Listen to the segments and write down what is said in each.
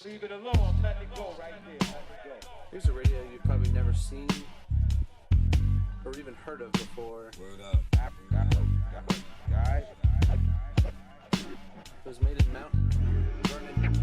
Leave it alone, let it go right there. Let it go. Here's a radio you've probably never seen or even heard of before. Word up. Guys. It was made in Mountain.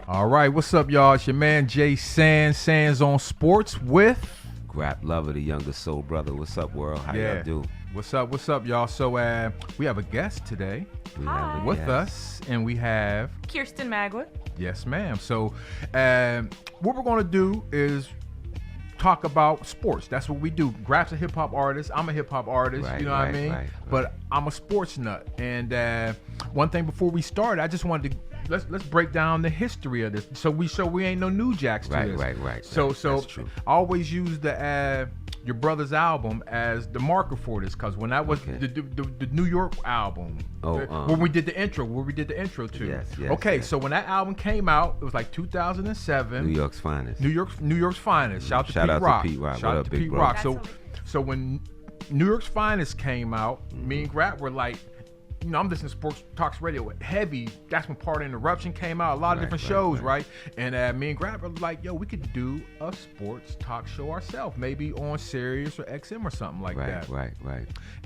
All right, what's up, y'all? It's your man Jay Sands on Sports with Grap Luva, the younger soul brother. What's up, world? How y'all do? What's up, y'all? So we have a guest today We have a with guest. us, and we have Kirtsen Magwood. yes, ma'am. So what we're gonna do is talk about sports. That's what we do. Grap's a hip hop artist. I'm a hip hop artist. Right, you know what I right, mean? right. But I'm a sports nut. And one thing before we start, I just wanted to let's break down the history of this. So we ain't no new jacks to this. Right. So That's true. I always use the your brother's album as the marker for this, because when that was Okay. the New York album, when we did the intro, to. Yes, okay, yes. so when that album came out, it was like 2007. New York's finest. New York's finest. Shout Shout out out to to Pete Pete Rock. Shout What out up, to big Pete bro? Rock. That's So, hilarious. so when New York's finest came out, me and Grap were like, you know, I'm listening to Sports Talks Radio heavy. That's when Part of Interruption came out. A lot of Right, different right, shows, right. right? And me and Grap were like, yo, we could do a sports talk show ourselves, maybe on Sirius or XM or something like that. Right.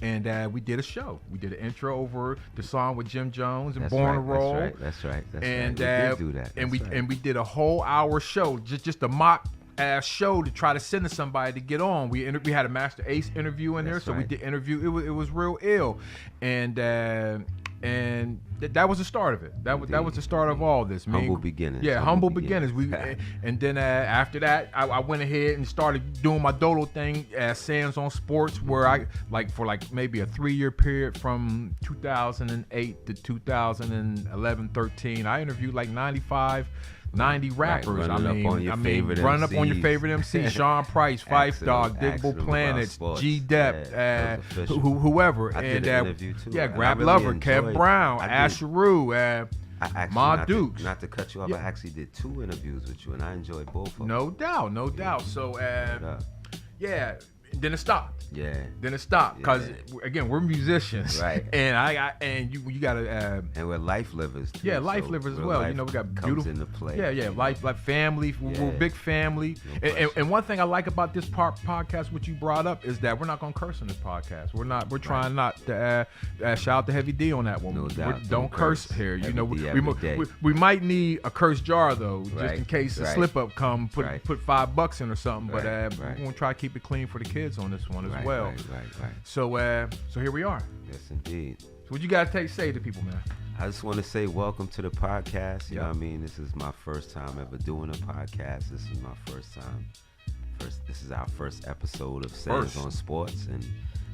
And we did a show. We did an intro over the song with Jim Jones and That's Born to right, Roll. That's right. And we did do that. and That's right. we did a whole hour show, just a mock show to try to send to somebody to get on. We had a Master Ace interview in there, That's so we right. did interview. It was real ill, and that was the start of it. That was the start of all this. Humble beginnings. Yeah, humble beginnings. And then after that, I went ahead and started doing my Dolo thing at Sands on Sports, where I for maybe a 3-year period from 2008 to 2011-13. I interviewed 90 rappers. running up on your favorite running up on your MCs. favorite MC, Sean Price, Fife Asking Dog, them Diggable about Planets, sports. G Dep, Yeah, that was official. whoever. I and did an interview too, yeah, and I Grap really Lover, Kev enjoyed- Brown, I did- Asheru, I actually, Ma Dukes. Not to cut you off, Yeah. I actually did 2 interviews with you, and I enjoyed both of them. no doubt. So up. yeah, then it stopped. Yeah. Then it stopped because Yeah. again we're musicians, Right. And you gotta And we're life livers too. yeah, life so livers as real well. life You know, we got comes beautiful into play. Yeah, you know. life, like family. We're a Yeah. big family. No And question. one thing I like about this podcast, what you brought up, is that we're not gonna curse on this podcast. We're trying not to shout out to Heavy D on that one. No doubt. Don't curse here. You Heavy know, D every day. we might need a curse jar though, just in Right, case a right. slip up come. Put Right. $5 in or something. But Right, we're right. gonna try to keep it clean for the kids on this one as Right, well. Right. So here we are. Yes, indeed. So what you gotta say to people, man? I just want to say welcome to the podcast. You Yeah. know what I mean? This is my first time ever doing a podcast. This is my first time. This is our first episode of Sands First. on Sports, and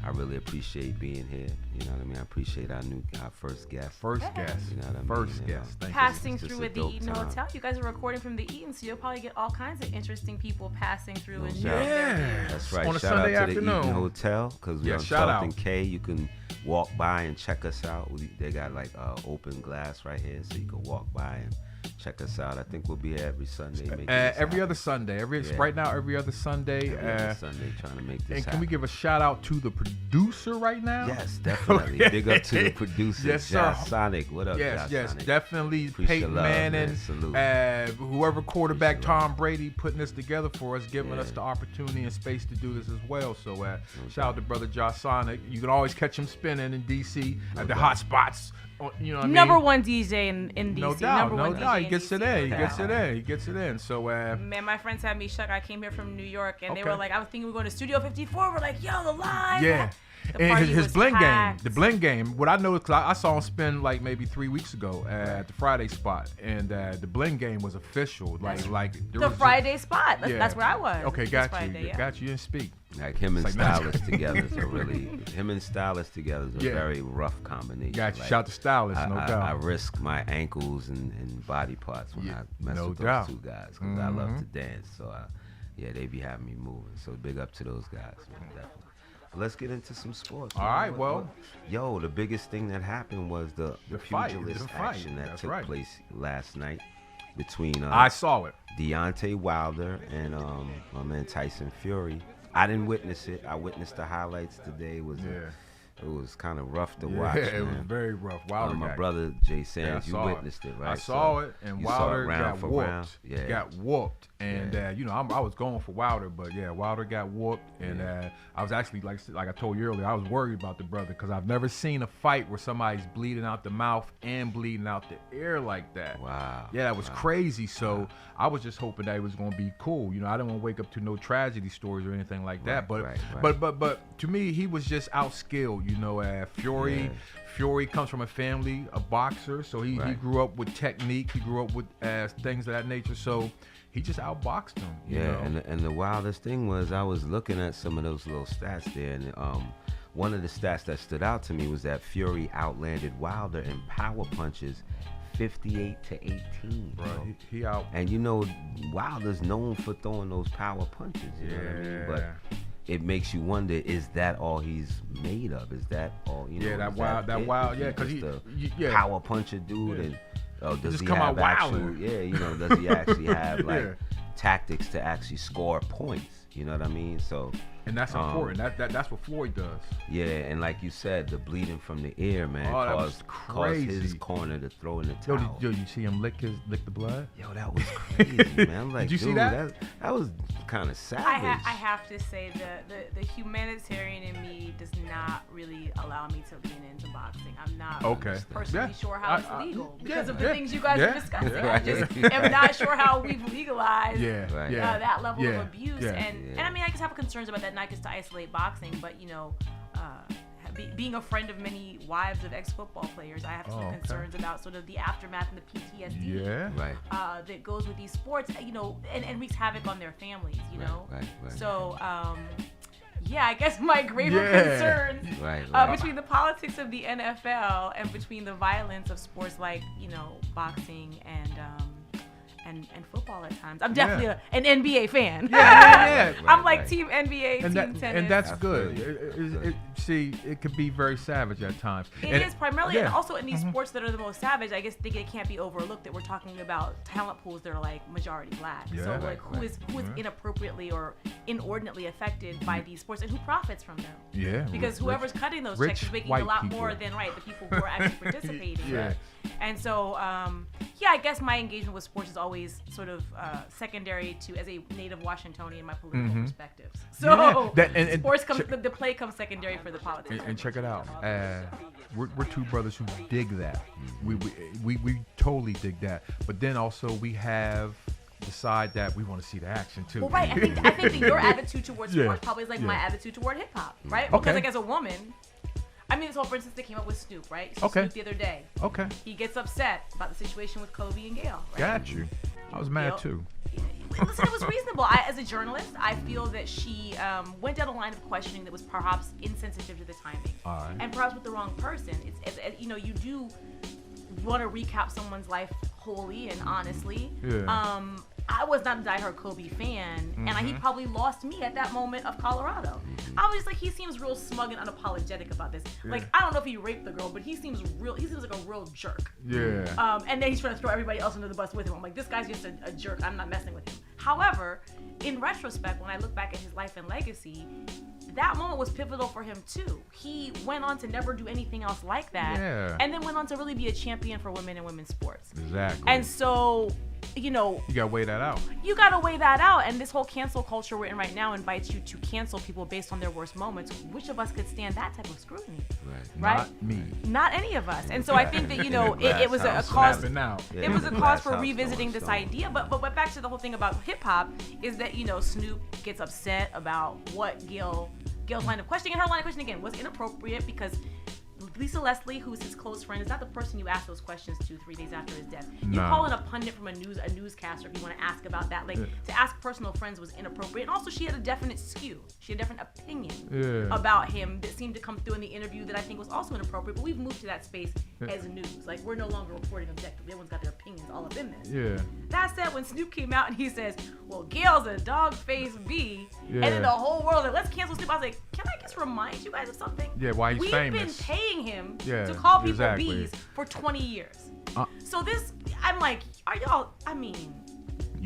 I really appreciate being here. You know what I mean? I appreciate our first guest. First guest. You know what I mean? First You know. guest. Thank you. Passing It's just through a at the dope Eaton time. Hotel. You guys are recording from the Eaton, so you'll probably get all kinds of interesting people passing through No and doubt. sharing their Yeah. views. That's right. On a Shout Sunday out to the afternoon. Eaton Hotel because we're Yeah, on shout 12th out. and K. You can walk by and check us out. They got open glass right here, so you can walk by and check us out. I think we'll be here every Sunday. making this Every happen. other Sunday. Yeah. Right now, every other Sunday. Every other Sunday, trying to make this And happen. can we give a shout out to the producer right now? Yes, definitely. Okay. Big up to the producer, Yes, sir. Josh Sonic. What up, Yes, Josh yes, Sonic? definitely. Appreciate Peyton love, Manning, man. Salute. whoever quarterback, Appreciate Tom Brady, putting this together for us, giving Yeah. us the opportunity and space to do this as well. So shout out doubt. to brother Josh Sonic. You can always catch him spinning in DC at the doubt. hot spots. You know what I mean? Number one DJ in DC. No doubt, Number no one doubt. DJ He gets in it DC. in. He gets it in. So Man, my friends had me shook. I came here from New York, and they Okay. were like, I was thinking we were going to Studio 54. We're like, yo, the live. yeah. The And party his was blend packed. game, the blend game. What I know is 'cause I saw him spin like maybe 3 weeks ago at the Friday spot, and the blend game was official. Like there The was Friday spot. Yeah. That's where I was. Okay, this got Friday, you. yeah. Got you. You didn't speak. Like him and It's like, Stylist together is a really him and Stylist together is a Yeah. very rough combination. Got you. Like, Shout to Stylist, no I doubt. risk my ankles and body parts when Yeah, I mess no with doubt. those two guys because I love Mhm. to dance. So yeah, they be having me moving. So big up to those guys, man, definitely. But let's get into some sports. All man. right, well. Yo, the biggest thing that happened was the fight, pugilist the fight. action that That's took right. place last night between I saw it. Deontay Wilder and my man Tyson Fury. I didn't witness it. I witnessed the highlights today. It was kind of rough to watch. Yeah, it was man. very rough. Wilder My got brother Jay Yeah, I Sands, you saw witnessed it, right? I saw So it, and you saw it Wilder round got for whooped. round. Yeah. Got whooped, and you know I was going for Wilder, but yeah, Wilder got whooped, and I was actually like I told you earlier, I was worried about the brother because I've never seen a fight where somebody's bleeding out the mouth and bleeding out the ear like that. Wow. Yeah, that was crazy. So I was just hoping that it was gonna be cool. You know, I didn't want to wake up to no tragedy stories or anything like that. Right, But right. but to me, he was just outskilled. You know, Fury. Yeah. Fury comes from a family of boxers, so he Right. grew up with technique. He grew up with things of that nature. So he just outboxed him. You Yeah, know? and the wildest thing was I was looking at some of those little stats there, and one of the stats that stood out to me was that Fury outlanded Wilder in power punches, 58 to 18. Bro, Bro. he out. And you know, Wilder's known for throwing those power punches. You know what I mean? But it makes you wonder: is that all he's made of? Is that all? You know, Yeah, is that it? wild. Is Yeah, because just he a power puncher dude, Yeah. and does just he come have out actual? wilding. Yeah, you know, does he actually have like Yeah. tactics to actually score points? You know what I mean? So. and that's important. That's what Floyd does. Yeah, and like you said, the bleeding from the ear, man, Oh, that was caused his crazy. corner to throw in the Yo, towel. you see him lick the blood? Yo, that was crazy, man. I'm like, Did you see dude, that? that was kind of savage. I have to say the humanitarian in me does not really allow me to lean into boxing. I'm not Okay. personally Yeah. sure how it's legal because of the yeah, things you guys yeah, are discussing. yeah, I just yeah. am not sure how we've legalized Yeah, Right. yeah. that level yeah, of abuse. yeah. And I mean, I just have concerns about that, not just to isolate boxing, but you know, being a friend of many wives of ex-football players, I have some Oh, okay. concerns about sort of the aftermath and the PTSD Yeah. Right. that goes with these sports, you know, and wreaks havoc on their families, you know. Right. So, yeah, I guess my graver Yeah. concerns Right. between the politics of the NFL and between the violence of sports like, you know, boxing and football at times. I'm definitely an NBA fan. Yeah. I'm like right. team NBA, team tennis. And that's I good. feel you. See, it could be very savage at times. It is primarily, and yeah. also in these sports that are the most savage, I guess think it can't be overlooked that we're talking about talent pools that are like majority black. Yeah. So Right, like who is inappropriately or inordinately affected by these sports and who profits from them? Yeah. Because whoever's cutting those rich checks is making a white lot people. more than the people who are actually participating. Yeah. And so, yeah, I guess my engagement with sports is always sort of secondary to as a native Washingtonian, my political perspectives. So Yeah, and sports comes, the play comes secondary for the politics. And check it out. We're two brothers who dig that. We totally dig that. But then also we have the side that we want to see the action too. Well, right. I think that your attitude towards Yeah, sports probably is like yeah. my attitude toward hip hop, right? Okay. Because like as a woman, I mean, this whole, for instance, they came up with Snoop, right? So Okay. Snoop the other day, Okay. he gets upset about the situation with Kobe and Gail. Right? Got you. I was mad Gail- too. Listen, it was reasonable. As a journalist, I feel that she went down a line of questioning that was perhaps insensitive to the timing, All right. and perhaps with the wrong person. It's you know, you do want to recap someone's life wholly and honestly. Yeah. I was not a diehard Kobe fan, and he probably lost me at that moment of Colorado. I was just like, he seems real smug and unapologetic about this. Like, I don't know if he raped the girl, but he seems like a real jerk. Yeah. And then he's trying to throw everybody else under the bus with him. I'm like, this guy's just a jerk. I'm not messing with him. However, in retrospect, when I look back at his life and legacy, that moment was pivotal for him too. He went on to never do anything else like that, Yeah. and then went on to really be a champion for women and women's sports. Exactly. And so, you know, you gotta weigh that out. you gotta weigh that out. And this whole cancel culture we're in right now invites you to cancel people based on their worst moments. Which of us could stand that type of scrutiny? Right? Not me. Not any of us. And so I think that, you know, it was a Glass cause. Snapping out. It was a Yeah. cause for Glass house revisiting going this stone. idea. But back to the whole thing about hip hop is that, you know, Snoop gets upset about what Gil Gail's line of questioning, and her line of questioning again was inappropriate because Lisa Leslie, who's his close friend, is not the person you ask those questions to 3 days after his death. You call in a pundit from a newscaster if you want to ask about that. Like, to ask personal friends was inappropriate. And also, she had a definite skew. She had a different opinion about him that seemed to come through in the interview that I think was also inappropriate. But we've moved to that space as news. Like, we're no longer reporting objectively. Everyone's got their opinions all up in this. Yeah. That said, when Snoop came out and he says, well, Gail's a dog-faced B, and then the whole world, like, let's cancel Snoop. I was like, can I just remind you guys of something? Yeah, why he's famous. We've been paying him to call people bees for 20 years. So this, I'm like, are y'all, I mean,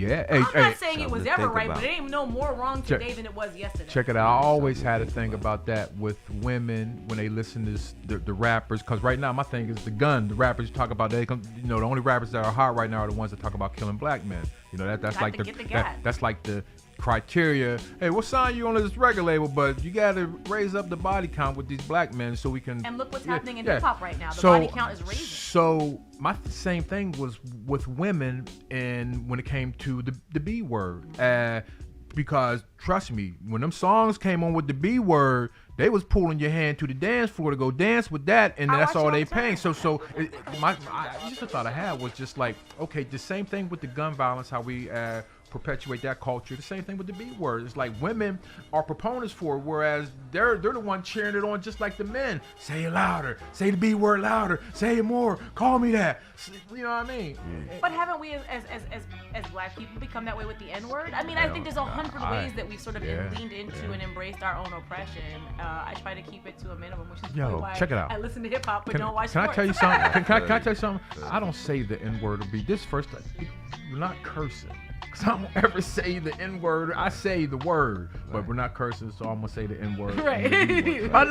I'm not saying it was ever right, but it ain't no more wrong today than it was yesterday. Check it out. I always had a thing about that with women when they listen to the rappers, because right now my thing is the rappers you talk about, the only rappers that are hot right now are the ones that talk about killing black men. That's like that's like the criteria. Hey, what sign you on this record label? But you got to raise up the body count with these black men so we can. And look what's happening in hip hop right now. The body count is raising. So my same thing was with women, and when it came to the B word, because trust me, when them songs came on with the B word, they was pulling your hand to the dance floor to go dance with that, and that's all they paying. So my just the thought I had was just like, okay, the same thing with the gun violence, how we perpetuate that culture. The same thing with the B word. It's like women are proponents for it, whereas they're the one cheering it on, just like the men. Say it louder. Say the B word louder. Say it more. Call me that. You know what I mean? But haven't we, as black people, become that way with the N word? I mean, I think there's 100 ways that we've sort of leaned into and embraced our own oppression. I try to keep it to a minimum, which is why check it out. I listen to hip hop but don't watch sports. Can I tell you something? Can I tell you something? I don't say the N word or B. This first, you're not cursing. Cause I don't ever say the N word. I say the word, but we're not cursing, so I'm gonna say the N word. Right. I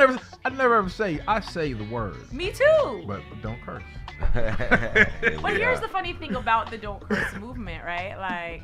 never ever say. I say the word. Me too. But don't curse. But here's the funny thing about the don't curse movement, right? Like,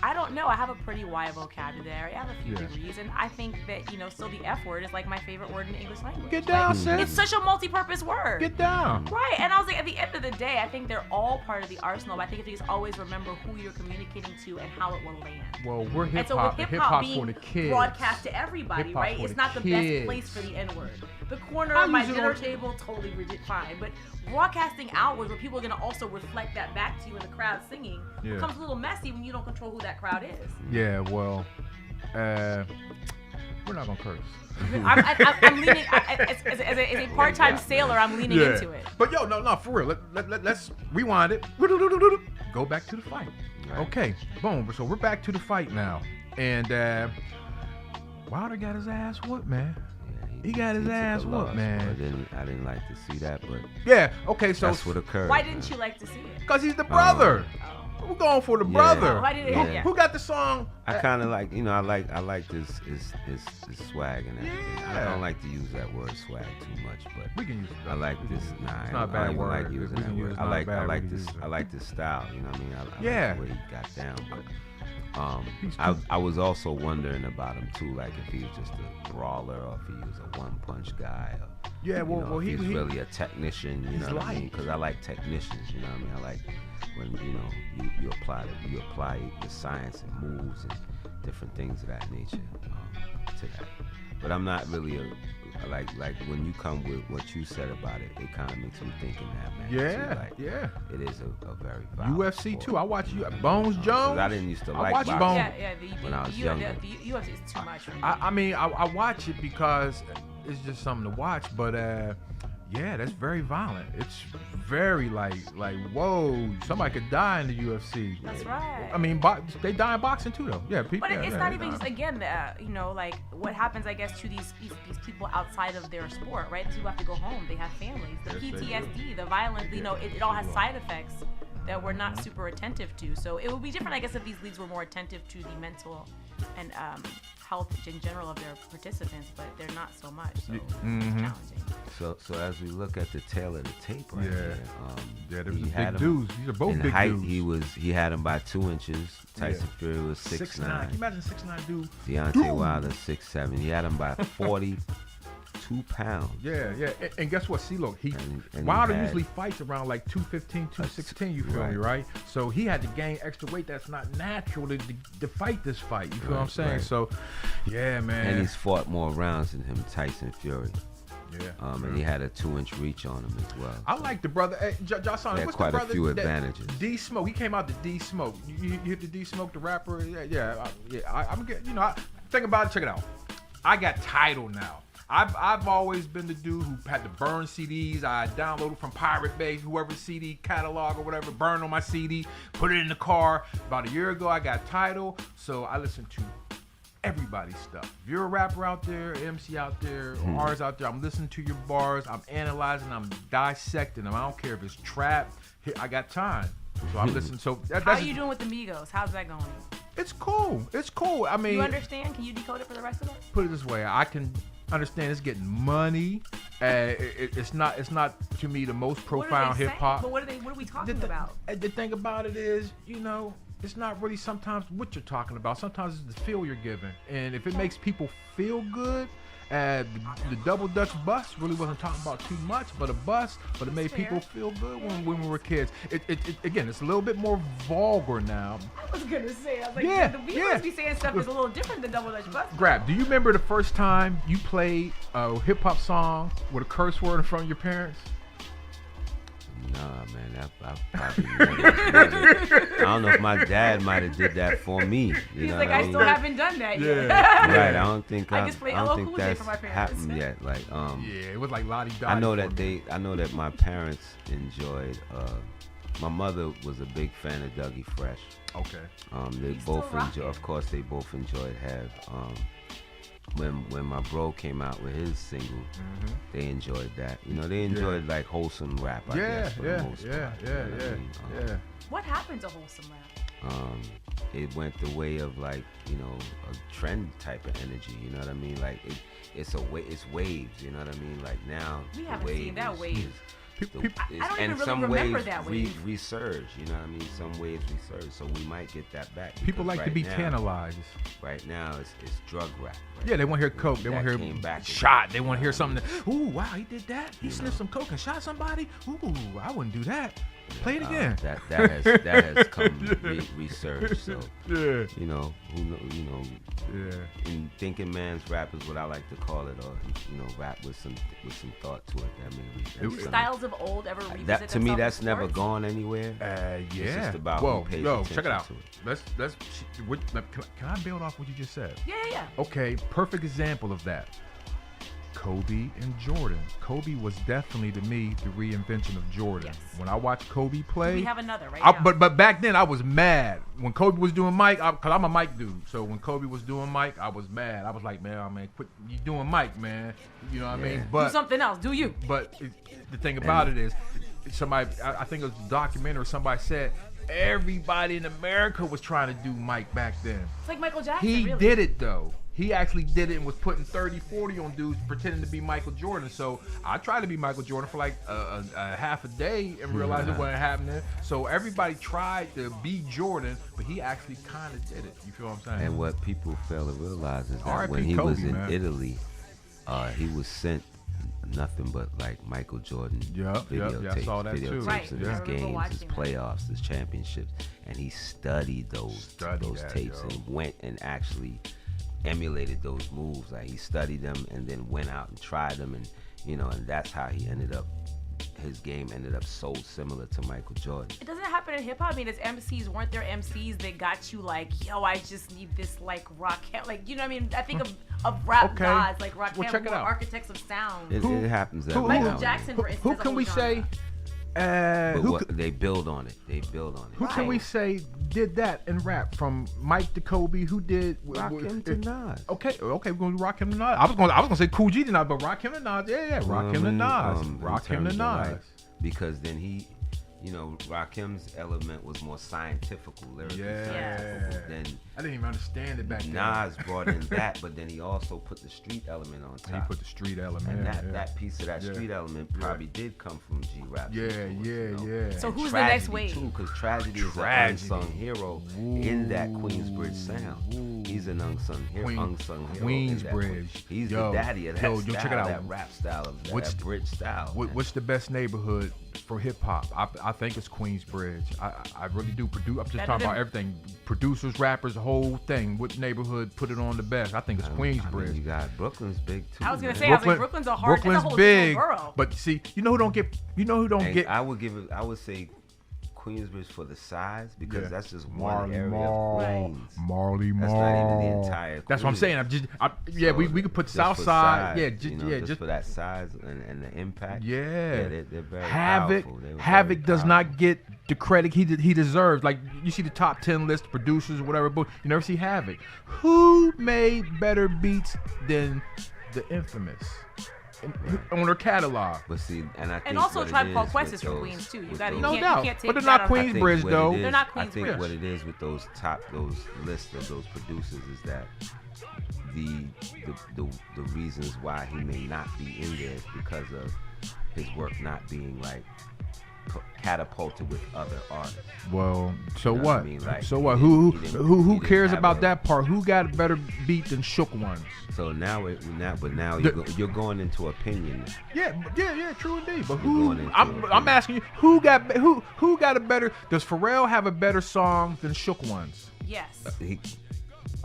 I don't know. I have a pretty wide vocabulary. I have a few degrees, and I think that, still the F word is like my favorite word in the English language. Get down, sis. It's such a multi-purpose word. Get down. Right, and I was like, at the end of the day, I think they're all part of the arsenal. But I think if you just always remember who you're communicating to and how it will land. Well, we're hip hop. And so with hip hop being for the kids, broadcast to everybody, right? It's not the best place for the N word. The corner of my dinner table, totally fine. But broadcasting outwards, where people are going to also reflect that back to you in the crowd singing, becomes a little messy when you don't control who that crowd is. Yeah, well, we're not going to curse. I'm leaning, as a part-time sailor, I'm leaning into it. But no, for real. Let's rewind it. Go back to the fight. Right. Okay, boom. So we're back to the fight now. And Wilder got his ass whooped, man. He got his ass whooped, man. I didn't like to see that, but okay, so that's what occurred. Why didn't you like to see it? Because he's the brother. We're going for the brother. Who got the song? I kind of like, I like this swag and everything. I don't like to use that word swag too much, but we can use it. I like this. It's not a bad word. I like using that word. I like this style. You know what I mean? I like the way he got down, but. I was also wondering about him too, like if he was just a brawler or if he was a one-punch guy. Or, he's really a technician. You know what I mean? Because I like technicians. You know what I mean? I like when you apply the science and moves and different things of that nature to that. But I'm not really like when you come with what you said about it, it kind of makes me think in that, man. It is a very violent UFC sport. too. I watch Bones Jones. I didn't used to like boxing. When I was younger. The UFC is too much for me. I mean, I watch it because it's just something to watch, but that's very violent. It's very like whoa, somebody could die in the UFC. That's right. I mean, they die in boxing too, though. Yeah, people. But it's not even just like what happens, I guess, to these people outside of their sport, right? These people have to go home. They have families. The PTSD, the violence, it all has side effects that we're not super attentive to. So it would be different, I guess, if these leagues were more attentive to the mental and health in general of their participants, but they're not so much. So it's challenging. So as we look at the tail of the tape right here, there was big dudes. These are both in big height, dudes. he had him by 2 inches. Tyson Fury was 6'9". Can you imagine 6'9" dude? Deontay Wilder 6'7". He had him by 42 2 pounds. Yeah. And guess what? CeeLo, And Wilder he had- usually fights around like 215, 216, you feel me, right? So he had to gain extra weight that's not natural to fight this fight. You feel what I'm saying? Right. So, yeah, man. And he's fought more rounds than him, Tyson Fury. Yeah. And he had a 2-inch reach on him as well. I like the brother. Hey, Josh, He had what's quite the a brother? few that- advantages. D Smoke. He came out to D Smoke. You hit the D Smoke, the rapper. I'm getting. Think about it. Check it out. I got Tidal now. I've always been the dude who had to burn CDs. I downloaded from Pirate Bay, whoever's CD catalog or whatever, burn on my CD, put it in the car. About a year ago, I got Tidal, so I listen to everybody's stuff. If you're a rapper out there, MC out there, or artist out there, I'm listening to your bars, I'm analyzing, I'm dissecting them. I don't care if it's trap. I got time. So I'm listening. So How that's are you doing with the Migos? How's that going? it's cool. It's cool. I mean, You understand? Can you decode it for the rest of us? put it this way, I can understand it's getting money. It's not to me the most profound hip hop. But what are we talking about? The thing about it is, it's not really sometimes what you're talking about. Sometimes it's the feel you're giving, and if it makes people feel good. The double Dutch bus really wasn't talking about too much, but it made people feel good when we were kids. Again, it's a little bit more vulgar now. I was gonna say, I was like, Yeah, the Migos be saying stuff that's a little different than Double Dutch Bus. Grab, do you remember the first time you played a hip hop song with a curse word in front of your parents? Nah, man, I probably never. I don't know if my dad might have did that for me. He's like, I still haven't done that yet. Right, I don't think I just play I LL don't Cool think J that's for my parents. happened yet. Like, Yeah, it was like Lottie Dottie. I know for me. I know that my parents enjoyed. My mother was a big fan of Dougie Fresh. Okay. They He's still both rocking. of course, they both enjoyed Have. When my bro came out with his single, they enjoyed that. They enjoyed like wholesome rap. I guess, for the most part. You know what I mean? What happened to wholesome rap? It went the way of like a trend type of energy. You know what I mean? Like it's waves. You know what I mean? Like now We the haven't seen that is- wave. is- I don't even and really some remember waves that wave. resurge. You know what I mean? Some waves resurge, so we might get that back. People because like to right be now- tantalized. Right now, it's drug rap. Right? Yeah, they want to hear coke. They That want to came hear back shot. again. They want to hear something. Ooh, wow, he did that. He You sniffed know. some coke and shot somebody. Ooh, I wouldn't do that. Play it again. That has come resurged. So Yeah. who know, Yeah. in thinking man's rap is what I like to call it, or rap with some thought to it. I mean, Do styles of old ever revisit that to me, themselves that's in never sports? gone anywhere. Yeah. It's just about Whoa, who pays yo, attention check it out. to it. Let's. Can I build off what you just said? Yeah. Okay, perfect example of that. Kobe and Jordan. Kobe was definitely to me the reinvention of Jordan. Yes. When I watched Kobe play, We have another right now. but back then I was mad when Kobe was doing Mike, cause I'm a Mike dude. So when Kobe was doing Mike, I was mad. I was like, man, quit you doing Mike, man. You know what I mean? Yeah. Do But something else. Do you? the thing about it is, somebody, I think it was a documentary. Somebody said everybody in America was trying to do Mike back then. It's like Michael Jackson. He really. did it though. He actually did it and was putting 30, 40 on dudes pretending to be Michael Jordan. So I tried to be Michael Jordan for like a half a day and realized it wasn't happening. So everybody tried to be Jordan, but he actually kind of did it. You feel what I'm saying? And what people fail to realize is that R.I.P. when he Kobe, was in man. Italy, he was sent nothing but like Michael Jordan videotapes, I saw that too. videotapes Right, of I his remember games, his watching that. playoffs, his championships, and he studied those that, tapes yo. and went and actually emulated those moves. Like he studied them and then went out and tried them, and and that's how he ended up. His game ended up so similar to Michael Jordan. It doesn't happen in hip hop. I mean, it's MCs. Weren't there MCs that got you like, yo, I just need this like Rakim, like you know what I mean? I think of rap Okay. gods like Rakim, Well, check it were out. architects of sound. It happens every Michael now and Jackson, then. for instance, Who has a can whole we say? genre. They build on it. Who can we Right. say did that in rap from Mike to Kobe? Who did Rakim to Nas. Okay, we're gonna do Rakim to Nas. I was gonna say Cool G to Nas, but Rakim to Nas, yeah, Rakim to Nas, in Rakim terms to of, Nas. like, because then he you know, Rakim's element was more scientific, lyrically scientific. Then I didn't even understand it back then. Nas brought in that, but then he also put the street element on top. He put the street element. and yeah. that piece of that street element probably did come from G-Rap. Yeah. So And who's the next Tragedy, wave? too, because Tragedy is an unsung hero in that Queensbridge sound. He's an unsung hero. Unsung hero Queensbridge. He's the daddy of that style, check it out. that rap style, of that bridge style. What's the best neighborhood for hip hop? I think it's Queensbridge. I really do. I'm just talking about everything. Producers, rappers, the whole thing. What neighborhood put it on the best? I think it's Queensbridge. I mean, you got Brooklyn's big too. I was gonna man. say, Brooklyn's a hard. Brooklyn's that's a whole big, borough. but see, you know who don't get. I would say Queensbridge for the size, because that's just one area Mall, of Queens. Marley That's Mall. not even the entire That's what I'm Queens. saying. So we could put just South for Side. size, Yeah, just for that size and the impact. Yeah, they're very Havoc. powerful. They were Havoc very does powerful. not get the credit he deserves. Like, you see the top 10 list of producers or whatever, but you never see Havoc. Who made better beats than the Infamous on their catalog? But see, and I think And also, what it Tribe Called is Quest with is from those- Queens too. You with got those- No you doubt. can't take But they're that not out of- I think Queensbridge, what though. it is- They're not I think Queensbridge. what it is with those lists of those producers is that the reasons why he may not be in there is because of his work not being like catapulted with other artists. Well, so You know what? what I mean? Like, So what? he Who didn't cares have about a- that part? Who got a better beat than Shook Ones? So now you're going into opinion. Yeah, true indeed. But You're who? going into I'm opinion. asking you, who got a better? Does Pharrell have a better song than Shook Ones? Yes.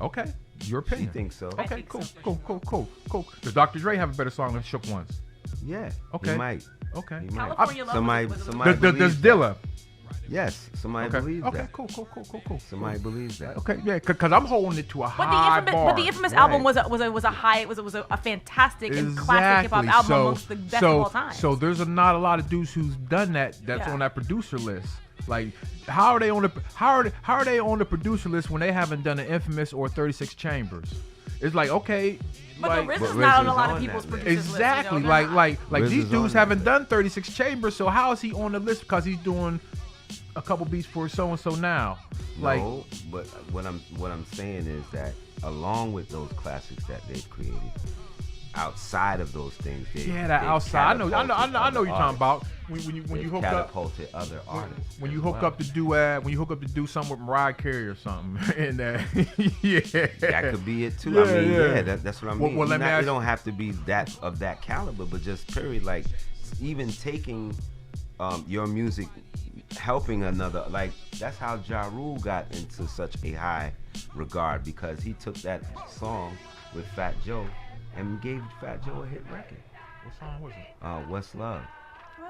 Okay, your He opinion. thinks so. I Okay, think cool, so. cool. Does Dr. Dre have a better song than Shook Ones? Yeah. Okay. He might. Okay. He might. California Love Somebody was believes Does that. Dilla? Yes. Somebody Okay. believes Okay. that. Cool. Somebody believes that. Okay. Yeah. Because I'm holding it to a But high the bar. infamous Right. album was a fantastic and classic hip hop album amongst the best of all time. So there's not a lot of dudes who's done that. That's Yeah. on that producer list. Like, how are they on the producer list when they haven't done an Infamous or 36 Chambers? It's like, okay. but like, the RZA's but not on a RZA's lot of on people's that list. producers exactly. list. You know, Like RZA's these on dudes that haven't list. done 36 Chambers. So how is he on the list? Because he's doing a couple beats for so and so now. Like, No, but what I'm saying is that along with those classics that they've created, outside of those things, they've outside. I know catapulted what you're other talking artists. about. When you They've hook up. catapulted other artists. When you as hook well. up to do something with Mariah Carey or something, and yeah, That could be it too. I mean, yeah. that's what I Well, mean. well, let me ask You don't have to be that of that caliber, but just period. Like even taking your music, helping another. Like that's how Ja Rule got into such a high regard, because he took that song with Fat Joe and gave Fat Joe a hit record. What song was it? What's Love?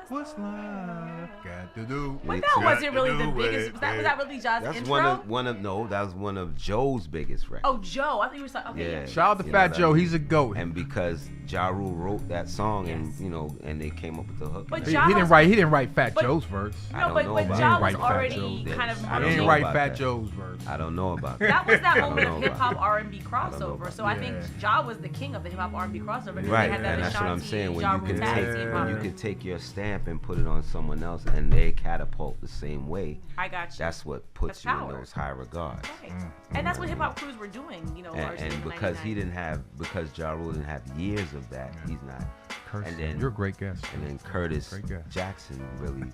What's love got to do? But It's that got wasn't really the biggest. Was that really Ja's That's intro? that was one of Joe's biggest records. Oh, Joe. I think you were saying. Okay, Yeah. yeah. Shout out to You know Fat what I Joe. mean? He's a goat. And because Ja Rule wrote that song, Yes. and they came up with the hook. But and He Ja didn't was- write Fat but- Joe's verse. I No, don't but know but about Ja that. was Fat already Joe's kind of. verse. I I don't didn't know write about Fat that. Joe's verse. I don't know about that. That was that I don't moment know hip hop about R&B know crossover. about So I that. think Yeah. Ja was the king of the hip hop R&B crossover. because Right, they had that and that's what I'm Ashanti, saying. When Ja you Rule can tag take, team when you on. can take your stamp and put it on someone else, and they catapult the same way. I got you. That's what puts That's you in power. those high regards. Right. And that's what hip hop crews were doing, you know. largely in And the because 99. because Ja Rule didn't have years of that, he's not. Kirtsen, And then you're a great guest. And then Curtis Great guy. Jackson really,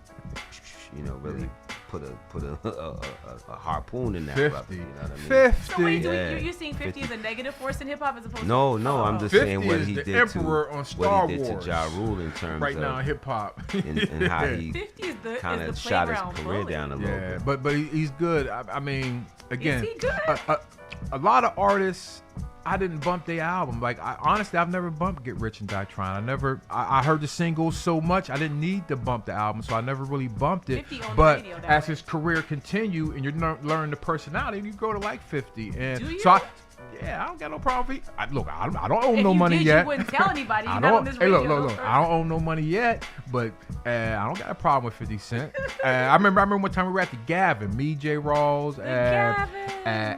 put a harpoon in that 50. brother. You know what I mean? 50. So wait, Yeah. you seeing 50 as a negative force in hip hop as opposed No, to I'm just 50 saying what is he the did emperor to on Star what he did Wars. to Ja Rule in terms Right of now in hip hop. and how he 50 is the kind is of the shot his playground career bully. down a little Yeah, bit. but he's good. I mean, again, Is he good? A lot of artists, I didn't bump their album. Like, honestly, I've never bumped Get Rich and Die Trying. I heard the singles so much, I didn't need to bump the album, so I never really bumped it. 50 on the But radio that as way. his career continued and you learn the personality, you grow to like 50. And Do you? so I don't got no problem. I don't owe If no you money did, yet. You wouldn't tell anybody. I You're not don't. on this Hey, radio. look. I don't owe no money yet, but I don't got a problem with 50 Cent. I remember one time we were at the Gavin, me, J. Rawls, Gavin.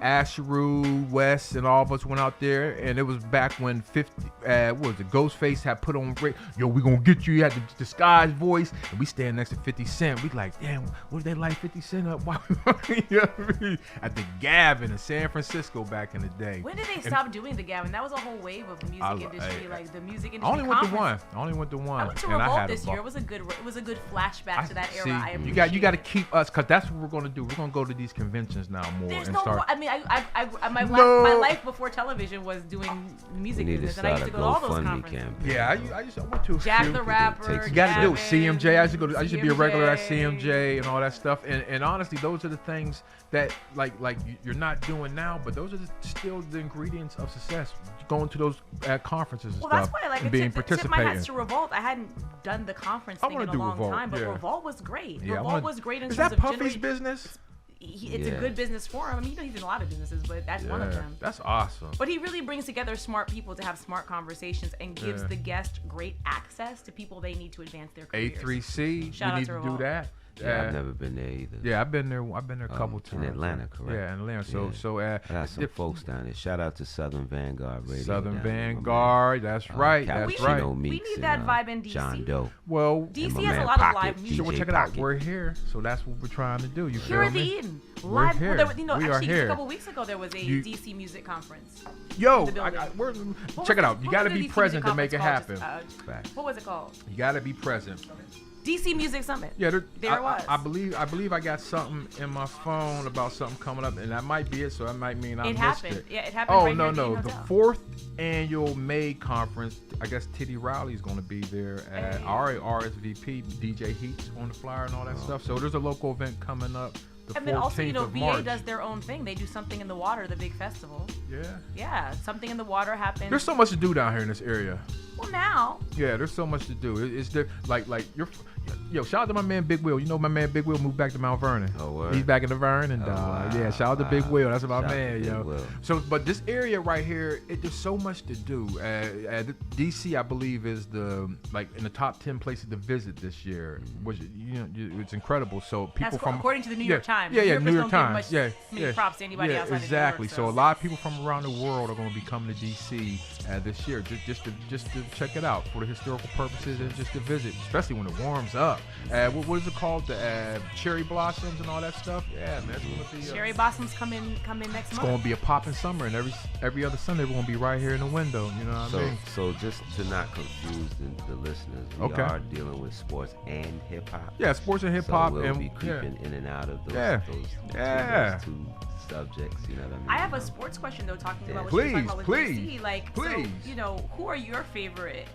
Asheru, West, and all of us went out there, and it was back when 50. what was it? Ghostface had put on, yo, we gonna get you. You had the disguised voice, and we stand next to 50 Cent. We like, damn, what did they light 50 Cent up? Why? You know what I mean? At the Gavin in San Francisco back in the day. When did they stop doing the Gavin? That was a whole wave of the music industry, like the music industry. I only went to one. I went to Revolt this year. It was a good flashback to that era. See, I you got to keep us, because that's what we're gonna do. We're gonna go to these conventions now more. There's and no. start. I mean, my life before television was doing music We need to business, and I start used a to go to all those GoFundMe conferences. campaign. Yeah, I went to a Jack few. the Rapper. You got to do it. Gavin, CMJ. I used to be a regular at CMJ. CMJ and all that stuff. And honestly, those are the things that like you're not doing now, but those are still the ingredients of success. Going to those conferences and Well, stuff, that's why, like, and being tip my participating. hats to Revolt. I hadn't done the conference I thing wanna in a do long Revolt, time, but yeah. Revolt was great. Yeah, Revolt was great in Is terms that of Puffy's generating. business? It's Yeah. a good business for him. I mean, he's in a lot of businesses, but that's one of them. That's awesome. But he really brings together smart people to have smart conversations and gives Yeah. the guest great access to people they need to advance their careers. A3C, Shout we out need to to do Revolt. that. Yeah, I've never been there either. Yeah, I've been there a couple times. In Atlanta, correct? Yeah, in Atlanta. So, Yeah. I got some if- folks down there. Shout out to Southern Vanguard Radio. Southern down there, my man. Vanguard. That's right. That's Cappuccino right. We Meeks need and, that vibe in DC. John Doe. Well, And DC my has a man lot of Pocket, live music. so DJ check it out. Pocket. We're here, so that's what we're trying to do. You Here feel at the me? Eden. We're Live. here. Well, there, was- you know, We are actually, here. a couple weeks ago there was a You- DC music conference. Yo, in the building. check it out. You What got to was the be DC present to music make it conference happen. called? Facts. What was it called? You got to be present. DC Music Summit. Yeah, There it was. I believe I got something in my phone about something coming up, and that might be it. So that might mean I It missed happened. it. Yeah, it happened. Oh right no here at the no! Eden The Hotel. 4th annual May conference. I guess Titty Riley's going to be there. At Hey. RSVP, DJ Heat's on the flyer and all that stuff. So there's a local event coming up. The And then also, 14th of VA March. does their own thing. They do something in the water, the big festival. Yeah. Yeah, something in the water happens. There's so much to do down here in this area. Well, now. Yeah, there's so much to do. It's there, like you're. Yo, shout out to my man Big Will. You know my man Big Will moved back to Mount Vernon. Oh, word. He's back in the Vernon. Oh, wow. Yeah, shout out to Big Will. That's my Shout out to man, Big yo. Will. So, but this area right here, there's so much to do. DC, I believe, is in the top 10 places to visit this year. Which it's incredible. So people That's from according to the New York Times. Yeah, New New Yorkers York don't give Times. much many props to anybody outside of New York, exactly. so. So a lot of people from around the world are going to be coming to DC this year just to check it out for the historical purposes and just to visit, especially when it warms up. What is it called? The cherry blossoms and all that stuff. Yeah, man, it's going to be Cherry blossoms come in next it's month. going to be a popping summer, and every other Sunday we're going to be right here in the window. You know what I mean? So just to not confuse the listeners, we Okay. are dealing with sports and hip hop. Yeah, sports and hip hop, So we'll and be creeping in and out of those, Yeah. those two subjects. You know what I mean? I have a sports question though, talking about what Please, you're talking about with please, DC. Like, please. so, who are your favorite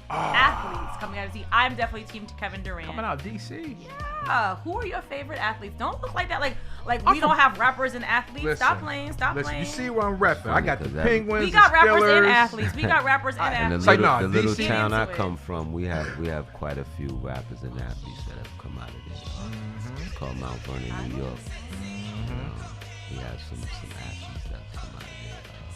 athletes coming out of DC? I'm definitely team Kevin Durant. coming out DC. Yeah. Who are your favorite athletes? Don't look like that. Like I'm we from- don't have rappers and athletes. Stop Listen, playing. You see where I'm repping? I got the Funny, 'cause Penguins. We got the rappers Steelers. and athletes. We got rappers and And athletes. Say the nah, little DC. town I Into it. come from, we have quite a few rappers and athletes that have come out of there. It's called Mount Vernon, New York. We have some athletes that have come out of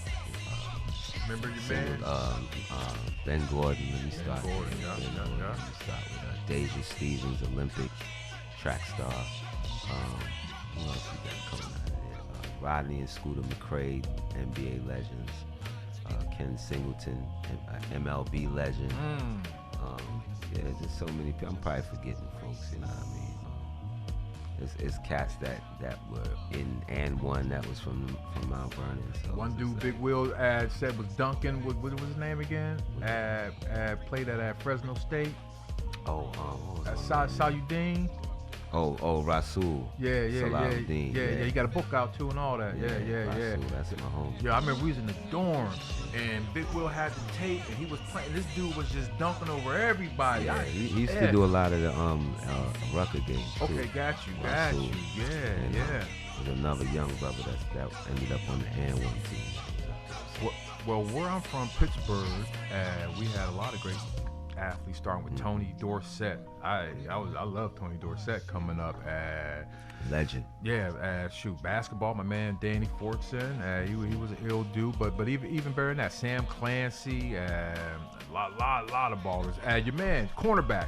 there. Remember your Same man? with Ben Gordon. Let me start. Gordon, with, yeah, Ben yeah, Gordon. yeah. Let me start with Deja Stevens, Olympic track star. Who else we got coming out of there? Rodney and Scooter McCrae, NBA legends. Ken Singleton, MLB legend. Yeah, just so many people. I'm probably forgetting folks. You know what I mean? It's cats that were in and one that was from Mount Vernon. So One it's dude, just Big Will, said was Duncan. What was his name again? Played at Fresno State. what was his name? Salyudin. Rasul. Yeah. Salahuddin, He got a book out too and all that. Yeah. Rasul, that's my homie. Yeah, I remember we was in the dorms and Big Will had the tape and he was playing. This dude was just dunking over everybody. Yeah, he used to do a lot of the Rucker games too. Okay, got you. Rasul. Yeah. There's another young brother that ended up on the and one team. Well, where I'm from, Pittsburgh, we had a lot of great athletes, starting with Tony Dorsett. I love Tony Dorsett coming up. Legend. Yeah, basketball. My man Danny Fortson. He was an ill dude, but even better than that, Sam Clancy. A lot of ballers. Your man cornerback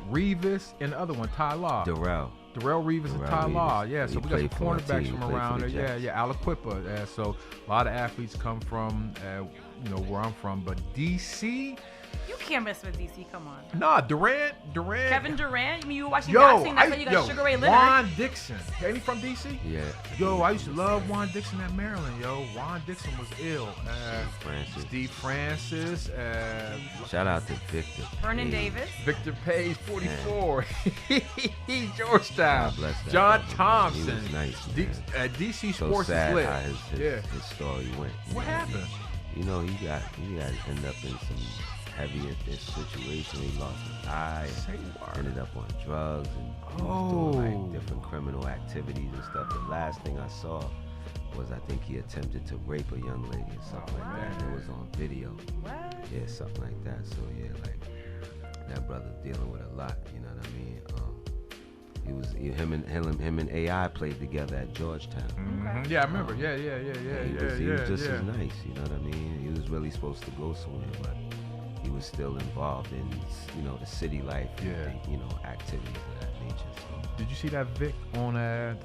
Revis, and the other one Ty Law. Darrell. Darrell Reeves and Ty Darrell Law. Reeves. Yeah, He so we got some played for a cornerbacks team. from He around there. played for the Yeah, Aliquippa. So a lot of athletes come from, where I'm from. But DC, You can't mess with DC. Come on. nah, Durant. Kevin Durant. I mean, you were watching Yo, boxing. That's why you got Sugar Ray Leonard. Juan Dixon. Ain't he from DC? Yeah. Yo, I used to love Juan Dixon at Maryland. Yo, Juan Dixon was ill. Francis. Steve Francis. Shout out to Victor. Vernon Page. Davis. Victor Page, 44. Georgetown. God bless that John brother, Thompson. man. He was nice, man. DC So Sports sad is lit. how his story went. you What know. happened? You know, he got ended up in some heavy situation. He lost his eye. Say what? Ended up on drugs and he was doing like different criminal activities and stuff. The last thing I saw was I think he attempted to rape a young lady or something like that. And it was on video. What? Yeah, something like that. So yeah, like that brother's dealing with a lot. You know what I mean? Him and AI played together at Georgetown. Mhm. Yeah, I remember. Yeah. He was just as nice. You know what I mean? He was really supposed to go somewhere, but he was still involved in the city life. Yeah. And, activities of that nature. So. Did you see that Vic on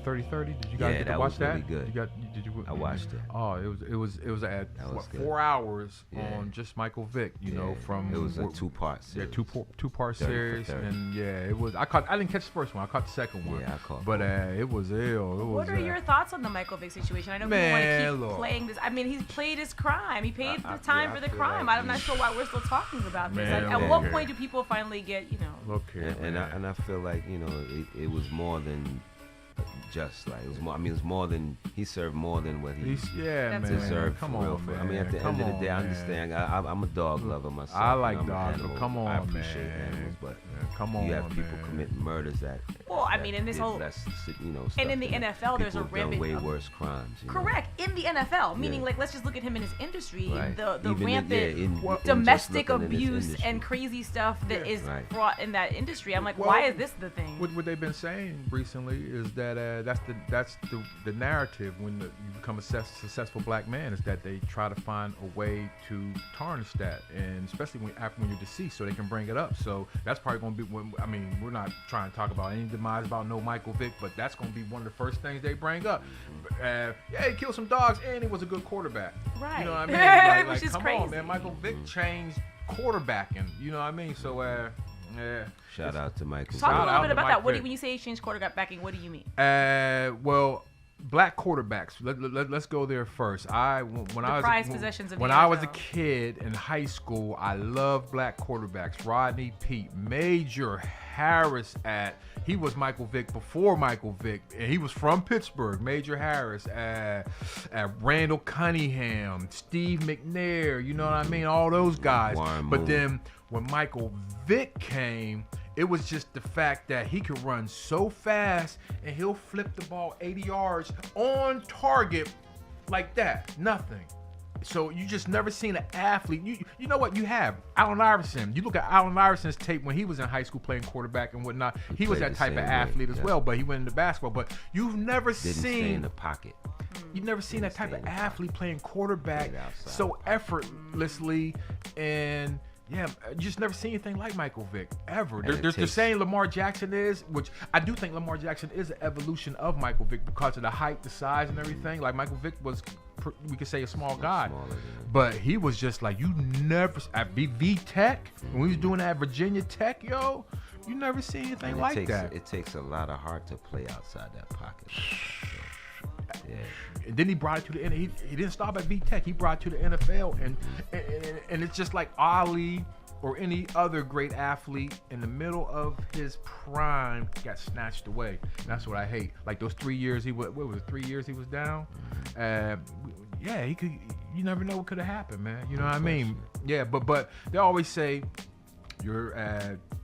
3030? Did you guys Yeah, get to that watch was that? really good. Did you? I watched it. Oh, it was at That was good. 4 hours Yeah. on just Michael Vick. You Yeah, know, from it was a two-part series. Yeah, two-part 30 for series, 30. and yeah, it was. I didn't catch the first one. I caught the second one. Yeah, I caught But both. it was ill. It was. What are your thoughts on the Michael Vick situation? I know people Man, want to keep look. playing this. I mean, he's played his crime. He paid I the time feel- for I the feel crime. like I'm not he's- sure why we're still talking about this. Man, At look what here. point do people finally get, Look here, And I feel like it was more than just like it was more. I mean, it was more than he served more than what he Yeah, That's man. right. deserved. Come for on, real, man. I mean, at the Come end of the on, day, I man. understand. I'm a dog lover myself. I like I'm an dogs, but animal. come on, I appreciate man. animals, but Come on, you have people man. committing murders that. Well, I that mean, in this did whole- less, stuff and in the than NFL, there's a people have done rampant way of- worse crimes. you know? Correct. In the NFL, meaning Yeah. like let's just look at him in his industry, Right. the Even rampant in just domestic looking in his abuse industry. and crazy stuff that is Right. brought in that industry. I'm like, Well, why is this the thing? What they've been saying recently is that that's the narrative when you become a successful black man is that they try to find a way to tarnish that, and especially when you're deceased, so they can bring it up. So that's probably going to be I mean, we're not trying to talk about any demise about no Michael Vick, but that's going to be one of the first things they bring up. Yeah, he killed some dogs, and he was a good quarterback. Right. You know what I mean? Which is come crazy. on, man. Michael Vick changed quarterbacking. You know what I mean? So yeah. Shout out to Michael. Talk a Shout little out bit to about Mike that. What Vick. when you say he changed quarterbacking, what do you mean? Well, black quarterbacks. Let's go there first. prized possessions of when the I was a NFL. kid in high school, I loved black quarterbacks. Rodney Peete, Major Harris he was Michael Vick before Michael Vick, and he was from Pittsburgh. Major Harris, Randall Cunningham, Steve McNair. You know what I mean? All those guys. Warren But Moon. then when Michael Vick came, it was just the fact that he could run so fast and he'll flip the ball 80 yards on target like that. Nothing. So you just never seen an athlete. You know what you have? Allen Iverson. You look at Allen Iverson's tape when he was in high school playing quarterback and whatnot. He was played that the type of same way, athlete as yeah. well, but he went into basketball. But you've never Didn't stay in seen the pocket. You've never seen that Didn't type stay of in the pocket. athlete playing quarterback Played outside. so effortlessly, and yeah, just never seen anything like Michael Vick ever. And it They're takes- saying Lamar Jackson is, which I do think Lamar Jackson is an evolution of Michael Vick because of the height, the size, and everything. Like Michael Vick was, we could say, a small guy, smaller than him. but he was just like you never at V Tech when we was doing that at Virginia Tech, yo. You never see anything And like that. It takes a lot of heart to play outside that pocket. Yeah. And then he brought it to the NFL. He didn't stop at VTech. He brought it to the NFL, and it's just like Ali or any other great athlete in the middle of his prime got snatched away. And that's what I hate. Like those 3 years what was it? 3 years he was down. Yeah, he could. You never know what could have happened, man. You know what I mean? Yeah, but they always say you're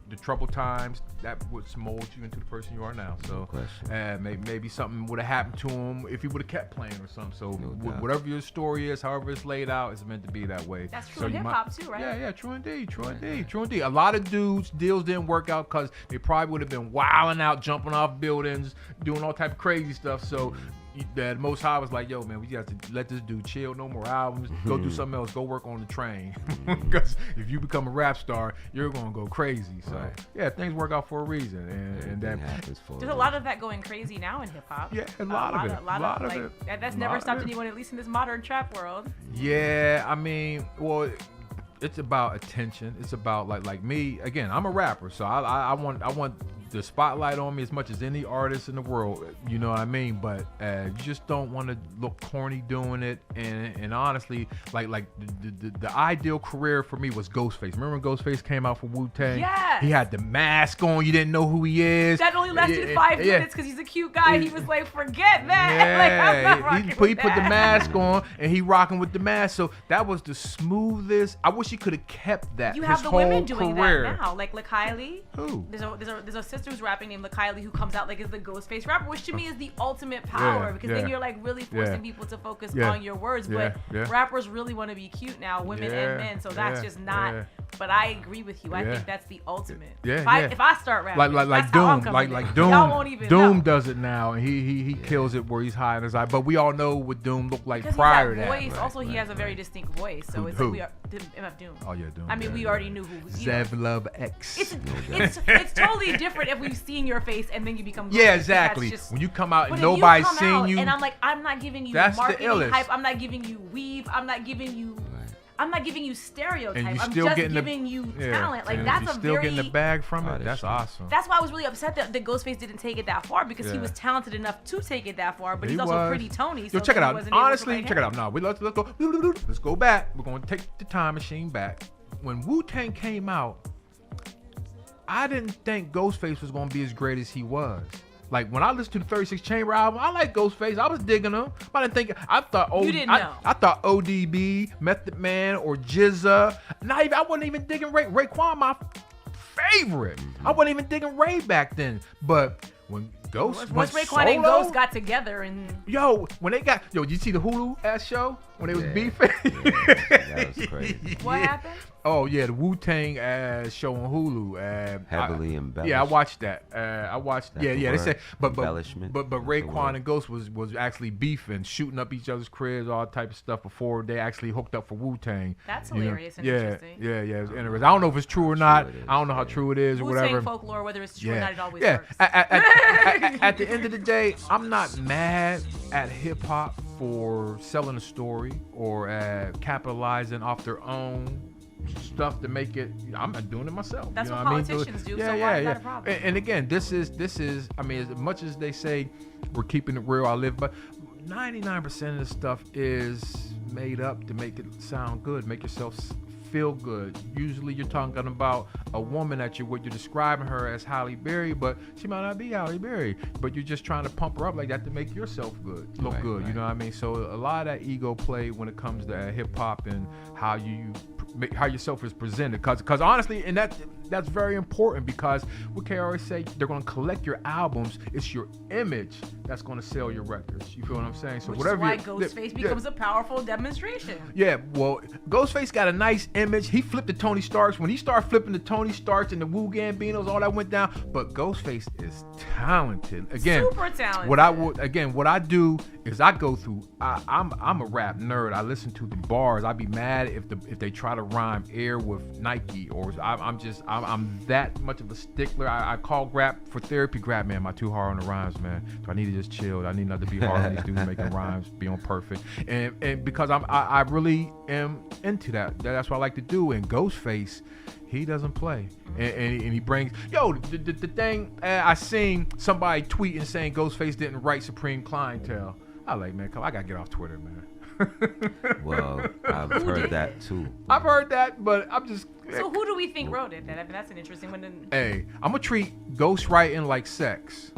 the troubled times that would mold you into the person you are now. So question. maybe something would have happened to him if he would have kept playing or something. So No doubt. whatever your story is, however it's laid out, it's meant to be that way. That's true So in you hip might- hop too, right? Yeah, true indeed, true indeed. A lot of deals didn't work out because they probably would have been wilding out, jumping off buildings, doing all type of crazy stuff. So the Most High was like, yo, man, we got to let this dude chill. No more albums. Go do something else. Go work on the train. Because if you become a rap star, you're going to go crazy. So, yeah, things work out for a reason. And that happens for There's a lot of that going crazy now in hip hop. Yeah, a lot of it. A lot of it. That's never stopped anyone, at least in this modern trap world. Yeah, I mean, well, it's about attention. It's about like me. Again, I'm a rapper, so I want the spotlight on me as much as any artist in the world. You know what I mean? But you just don't want to look corny doing it. And honestly, like the ideal career for me was Ghostface. Remember when Ghostface came out for Wu-Tang? Yes. He had the mask on. You didn't know who he is. That only lasted 5 minutes because he's a cute guy. He was like, forget that. Like, I'm not rocking he with put the that. mask on and he rocking with the mask. So that was the smoothest. I wish he could have kept that. You his have the whole women doing career. that now, like Kylie. Who? There's a sister who's rapping named Kylie who comes out like as the Ghostface rapper, which to me is the ultimate power because then you're like really forcing people to focus on your words. But rappers really want to be cute now, women and men. So that's just not. But I agree with you. I think that's the ultimate. If I start rapping, like Doom, Doom, y'all won't even Doom know. does it now, and he kills it where he's high in his eye. But we all know what Doom looked like Because prior to that that. voice, also he has a very distinct voice. So it's Who? like we are MF Doom. Oh yeah, Doom. I mean, we already knew who. Zev Love X. It's totally different if we've seen your face and then you become. Yeah, Ghostface. exactly. That's just, When you come out but and if nobody's come seen out you, and I'm like, I'm not giving you that's the marketing illest. hype. I'm not giving you weave. I'm not giving you. I'm not giving you stereotype. and you I'm still just getting giving you talent. Like and that's you a still very. getting the bag from it. That's true. awesome. That's why I was really upset that Ghostface didn't take it that far because he was talented enough to take it that far, but he's also pretty Tony. So Yo, check it he out. wasn't able to Honestly, write check it him. out. No, let's go back. We're going to take the time machine back. When Wu-Tang came out, I didn't think Ghostface was going to be as great as he was. Like when I listened to the 36 Chamber album, I like Ghostface. I was digging him. I didn't think. I thought. You didn't know. I thought ODB, Method Man, or Jizza. I wasn't even digging Raekwon, my favorite. I wasn't even digging Ray back then. But when Ghost Once went Raekwon and solo, Ghost got together and when they got did you see the Hulu ass show when they was beefing? That was crazy. what happened? Oh yeah, the Wu-Tang show on Hulu. Heavily embellished. Yeah, I watched that. I watched. That's Yeah. the They word. said, but Embellishment. but That's the Raekwon word. and Ghost was actually beefing, shooting up each other's cribs, all type of stuff before they actually hooked up for Wu-Tang. That's You know? hilarious and Yeah, interesting. yeah, it was interesting. I don't know if it's true or not. it is, I don't know how true it is or Wu-Tang whatever. folklore, whether it's true or not, it always yeah. works. At the end of the day, I'm not mad at hip hop for selling a story or capitalizing off their own stuff to make it. I'm not doing it myself. That's you know what I mean? politicians do, Yeah, so yeah, why is yeah. that a problem? And again, this is. I mean, as much as they say we're keeping it real, I live, but 99% of the stuff is made up to make it sound good, make yourself feel good. Usually you're talking about a woman that you're describing her as Halle Berry, but she might not be Halle Berry, but you're just trying to pump her up like that to make yourself look Right, good. right. You know what I mean? So a lot of that ego play when it comes to hip hop and how yourself is presented, because honestly, and that's very important, because what K always say, they're going to collect your albums. It's your image that's going to sell your records. You feel what I'm saying? So Which whatever is why you- Ghostface becomes a powerful demonstration. Yeah, well, Ghostface got a nice image. He flipped the Tony Starks. When he started flipping the Tony Starks and the Wu Gambinos, all that went down. But Ghostface is talented. Again, Super talented. What I do is I go through. I'm a rap nerd. I listen to the bars. I'd be mad if they try to rhyme Air with Nike, or I'm that much of a stickler. I call Grap for therapy. Grap, man, am I too hard on the rhymes, man? Do I need to just chill? I need not to be hard on these dudes making rhymes, be on perfect. And because I really am into that. That's what I like to do. And Ghostface, he doesn't play. And he brings, the thing, I seen somebody tweeting saying Ghostface didn't write Supreme Clientele. I like, man, I gotta get off Twitter, man. Well, I've heard that too. I've heard that, but I'm just. So who do we think wrote it? Then I mean, that's an interesting one. Hey, I'm gonna treat ghostwriting like sex.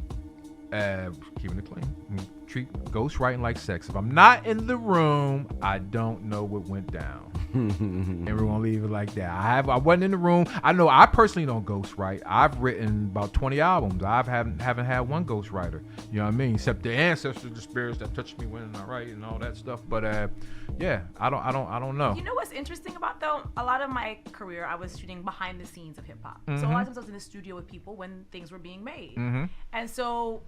Keeping it clean. Treat ghostwriting like sex. If I'm not in the room, I don't know what went down. And we're gonna leave it like that. I wasn't in the room. I know I personally don't ghostwrite. I've written about 20 albums. I haven't had one ghostwriter. You know what I mean? Except the ancestors, the spirits that touched me when I write and all that stuff. But yeah, I don't know. You know what's interesting about though? A lot of my career, I was shooting behind the scenes of hip hop. So a lot of times I was in the studio with people when things were being made, and so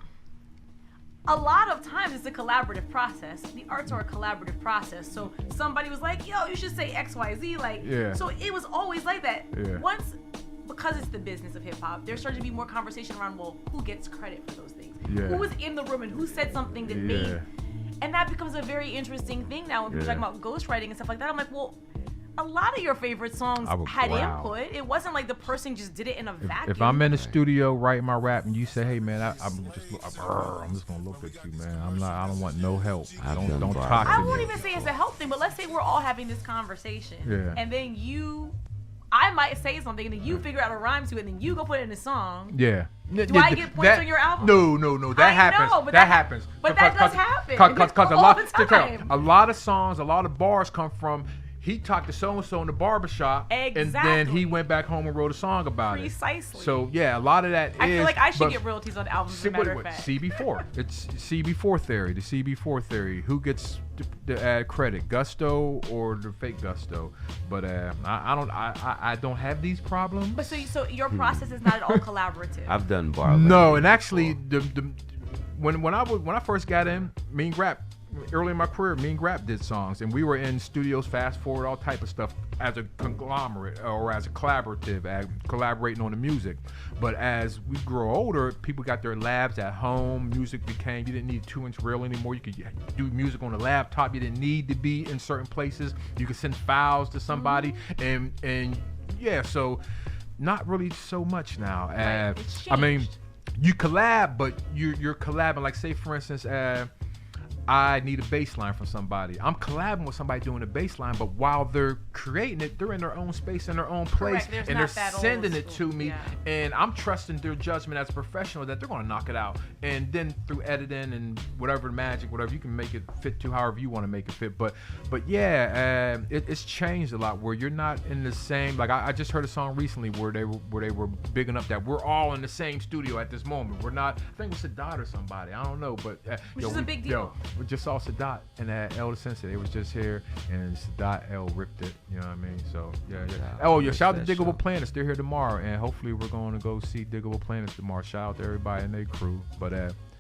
a lot of times it's a collaborative process. The arts are a collaborative process. So somebody was like, yo, you should say XYZ. Like, Yeah. so it was always like that. Yeah. Once, because it's the business of hip hop, there started to be more conversation around, well, who gets credit for those things? Yeah. Who was in the room and who said something that made, and that becomes a very interesting thing now when people talk about ghostwriting and stuff like that. I'm like, well, a lot of your favorite songs had input. It wasn't like the person just did it in a vacuum. If I'm in the studio writing my rap and you say, "Hey man, I'm just gonna look at you, man. I don't want no help. Don't talk to I me." won't even say it's a help thing, but let's say we're all having this conversation, and then I might say something, and then you figure out a rhyme to it, and then you go put it in a song. Yeah. Do I get points on your album? No. That happens. Know, but that happens. But that does happen. Because All a lot of songs, a lot of bars come from. He talked to so-and-so in the barbershop, and then he went back home and wrote a song about it. Precisely. So, yeah, a lot of that I feel like I should get royalties on albums, as a matter of fact. CB4. It's CB4 theory, the CB4 theory. Who gets the credit, Gusto or the fake Gusto? But I don't have these problems. But so your process is not at all collaborative. I've done bar. No, and actually, when I first got in, me and Grap, early in my career, me and Grap did songs, and we were in studios, fast forward, all type of stuff as a conglomerate or as a collaborative, collaborating on the music. But as we grow older, people got their labs at home. Music became, you didn't need a 2-inch reel anymore. You could do music on a laptop. You didn't need to be in certain places. You could send files to somebody, and yeah, so not really so much now. I mean, you collab, but you're collabing. Like, say for instance, I need a bass line from somebody. I'm collabing with somebody doing a bass line, but while they're creating it, they're in their own space, in their own place, and they're sending it to me, and I'm trusting their judgment as a professional that they're going to knock it out. And then through editing and whatever magic, whatever, you can make it fit to however you want to make it fit. But yeah, it's changed a lot where you're not in the same. Like I just heard a song recently where they were bigging up that we're all in the same studio at this moment. We're not. I think it was Sadat or somebody. I don't know, but which is a big deal. We just saw Sadat and El the Sensei. They was just here, and Sadat El ripped it. You know what I mean? So yeah. Shout out to Diggable Planets. They're here tomorrow, and hopefully we're going to go see Diggable Planets tomorrow. Shout out to everybody and their crew. But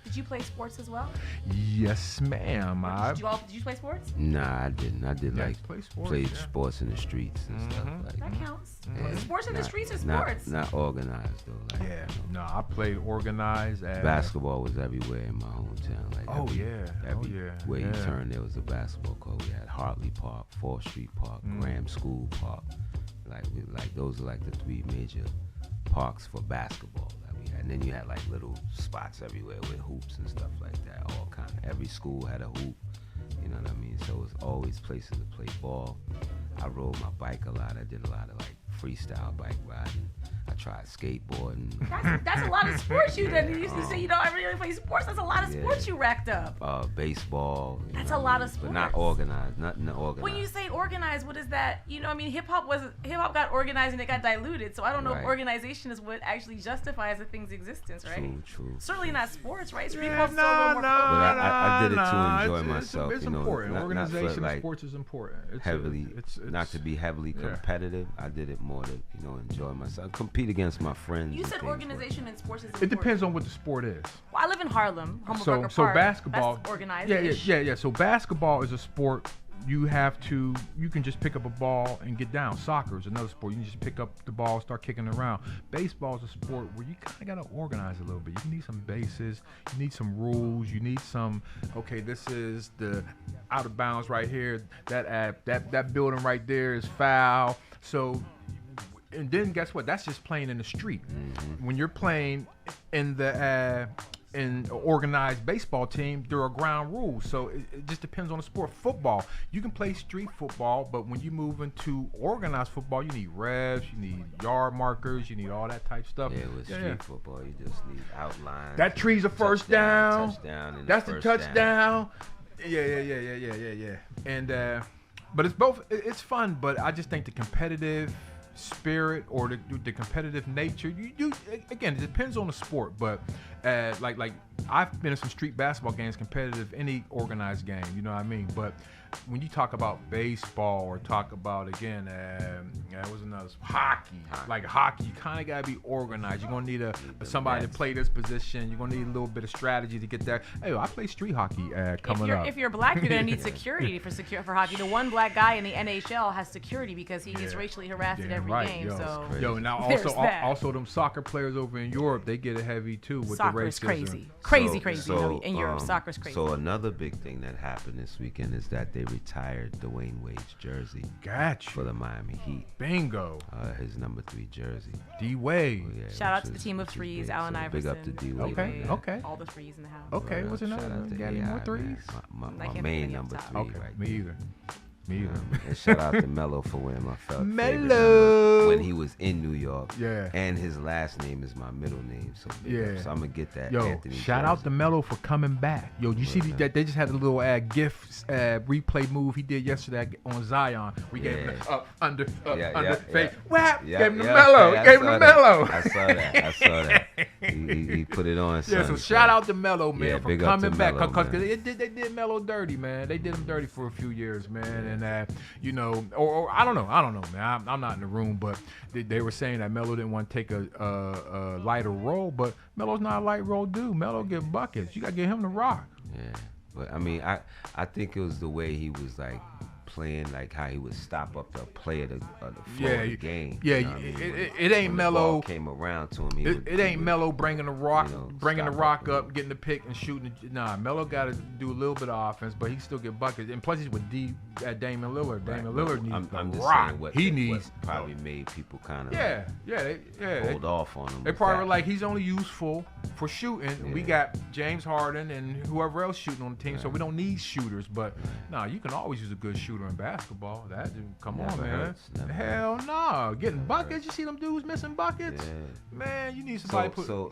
did you play sports as well? Yes, ma'am. Did you play sports? Nah, I didn't. I did play sports in the streets and stuff like that. That counts. Yeah. Sports in the streets is sports. Not organized though. Like, No, I played organized. Basketball was everywhere in my hometown. Like everywhere you turned, there was a basketball court. We had Hartley Park, 4th Street Park, Graham School Park. Like those are like the 3 major parks for basketball that we had. And then you had like little spots everywhere with hoops and stuff like that. All kind of. Every school had a hoop. You know what I mean? So it was always places to play ball. I rode my bike a lot. I did a lot of like freestyle bike riding. I tried skateboarding. That's a lot of sports you done. You used to say you don't ever really play sports. That's a lot of sports you racked up. Baseball. That's a lot of sports. But not organized. Nothing organized. When you say organized, what is that? You know, I mean, hip hop got organized and it got diluted. So I don't know if organization is what actually justifies a thing's existence, right? True. Certainly not sports, right? Street Yeah, still a little more focused. But I did it to enjoy myself. It's you know, important. Organization not of sports is important. It's not to be heavily competitive. I did it more to enjoy myself, compete against my friends. You said organization in sports is important. It depends on what the sport is. Well, I live in Harlem, Park. So basketball, that's organized. Yeah. So basketball is a sport. You can just pick up a ball and get down. Soccer is another sport. You can just pick up the ball, start kicking it around. Baseball is a sport where you kind of got to organize a little bit. You need some bases. You need some rules. You need some, okay, this is the out of bounds right here. That building right there is foul. So, and then guess what? That's just playing in the street. Mm-hmm. When you're playing in the in an organized baseball team, there are ground rules. So it just depends on the sport. Football, you can play street football, but when you move into organized football, you need refs, you need yard markers, you need all that type stuff. Yeah, with street football, you just need outlines. That tree's a first down. Touchdown. That's the touchdown. Yeah. And but it's both. It's fun, but I just think the competitive spirit or the competitive nature. You again, it depends on the sport, but like I've been in some street basketball games, competitive, any organized game, you know what I mean? But when you talk about baseball or talk about, again, what's another, hockey. Like hockey, you kind of got to be organized. You're going to need somebody to play this position. You're going to need a little bit of strategy to get there. Hey, I play street hockey coming up. If you're black, you're going to need security for hockey. The one black guy in the NHL has security because he gets racially harassed at every game. Yo, now also them soccer players over in Europe, they get it heavy too with soccer the racism. racism. Crazy. In Europe, soccer's crazy. So another big thing that happened this weekend is that they retired Dwayne Wade's jersey Gotcha. for the Miami Heat. Bingo. His number 3 jersey. D-Wade. Shout out to the team of threes, Allen Iverson. Big up to D-Wade. Okay. All the threes in the house. Okay, what's Shout another? out to Got any more AI, threes? man. My can't main think of number top. 3 Okay, right me there. either. Me either. And shout out to Melo for wearing my favorite Melo. number when he was in New York. Yeah. And his last name is my middle name. So Yeah. So I'm gonna get that. Yo, Anthony shout out to Melo for coming back. Yo, you see that they just had a little GIF replay move he did yesterday on Zion. We gave him the up, under, fake. Whap! Gave him the Melo. Gave him the Melo. I saw that. He put it on. Yeah, so shout out to Melo, man, Yeah, for big up to coming back. Melo, Because man. they did Melo dirty, man. They did him dirty for a few years, man. And, you know, or I don't know, man. I'm not in the room, but they were saying that Melo didn't want to take a lighter role, but Melo's not a light role dude. Melo get buckets. You got to get him to rock. Yeah, but I mean, I think it was the way he was like playing, like how he would stop up the play of the floor of the game. Yeah, you know what I mean? it ain't When the ball Melo. came around to him. It ain't Melo bringing the rock, stop up, getting the pick and shooting. Nah, Melo got to do a little bit of offense, but he still get buckets. And plus, he's with Damian Lillard. Damian Lillard needs I'm the just rock. saying what He what needs. probably made people kind of They hold off on him. They with probably that. were like, he's only useful for shooting. Yeah. We got James Harden and whoever else shooting on the team, so we don't need shooters. But nah, you can always use a good shooter in basketball. That dude, come on, Never man. hurts, never Hell no, getting buckets. You see them dudes missing buckets? Yeah. Man, you need somebody So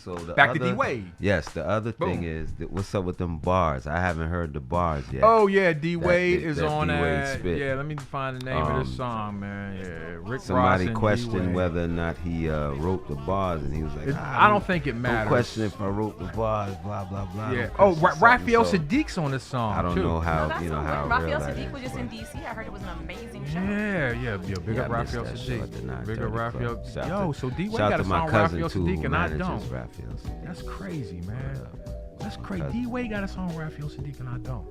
the back other, to D-Wade. Yes, the other Boom. thing is what's up with them bars? I haven't heard the bars yet. Oh yeah, D-Wade That is D-Wade on that. spit. Yeah, let me find the name of this song, man. Yeah, Rick Somebody Ross and questioned D-Wade. whether or not he wrote the bars, and he was like, I don't think it Don't matters. question if I wrote the bars, blah blah blah. Yeah. Don't Oh, question Raphael something. So Sadiq's on this song I don't too. know how That's how Raphael real that Sadiq is, was just but- in DC. I heard it was an amazing show. Yeah. Big Yeah, up I missed Raphael that show at the Sadiq. 9:30 Big up Raphael. club. Shout Yo, to- so D-Wade shout got to a my song cousin Raphael too, Sadiq who and I manages don't. Raphael Sadiq. That's crazy, man. That's My crazy. cousin. D-Wade got a song Raphael Sadiq and I don't.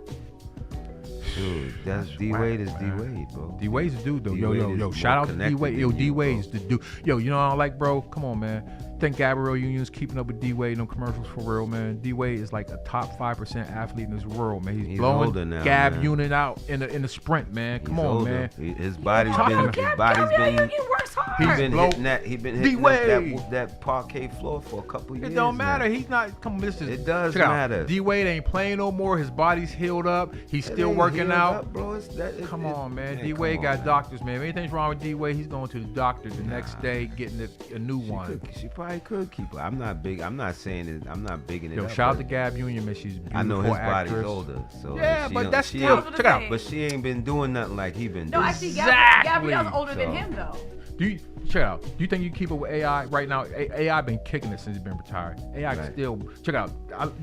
Dude, that's That's D-Wade whack, is man. D-Wade, bro. D-Wade's the dude, though. D-Wade Yo. is Shout more out to connected D-Wade. than Yo, you, D-Wade's bro. the dude. Yo, you know what I like, bro? Come on, man. Think Gabrielle Union's keeping up with D-Wade in them commercials for real, man. D-Wade is like a top 5% athlete in this world, man. He's older blowing now, Gab man. Union out in the sprint, man. Come He's on, older. man. His body's Talking been about his body's been He works hard. he's been blow- hitting that D-Wade. that parquet floor for a couple years. It don't matter. now. He's not. Come on, this is. It does check out. matter. D-Wade ain't playing no more. His body's healed up. He's It still ain't working healed out. up, bro. Come on, man. come D-Wade on, got man. doctors, man. If anything's wrong with D-Wade, he's going to the doctor the next day, getting a new one. She probably could keep it. I'm not big. I'm not saying it. I'm not bigging it Yo, up. shout out to but Gab Union, man. She's a beautiful I know his actress. body's older, so Yeah, she but don't- that's she still. ain't- Check it out. But she ain't been doing nothing like he been No, doing. actually, Exactly. Gabrielle's older than So- him, though. Do you check it out? Do you think you keep up with AI right now? AI been kicking it since he's been retired. AI Right. still check it out.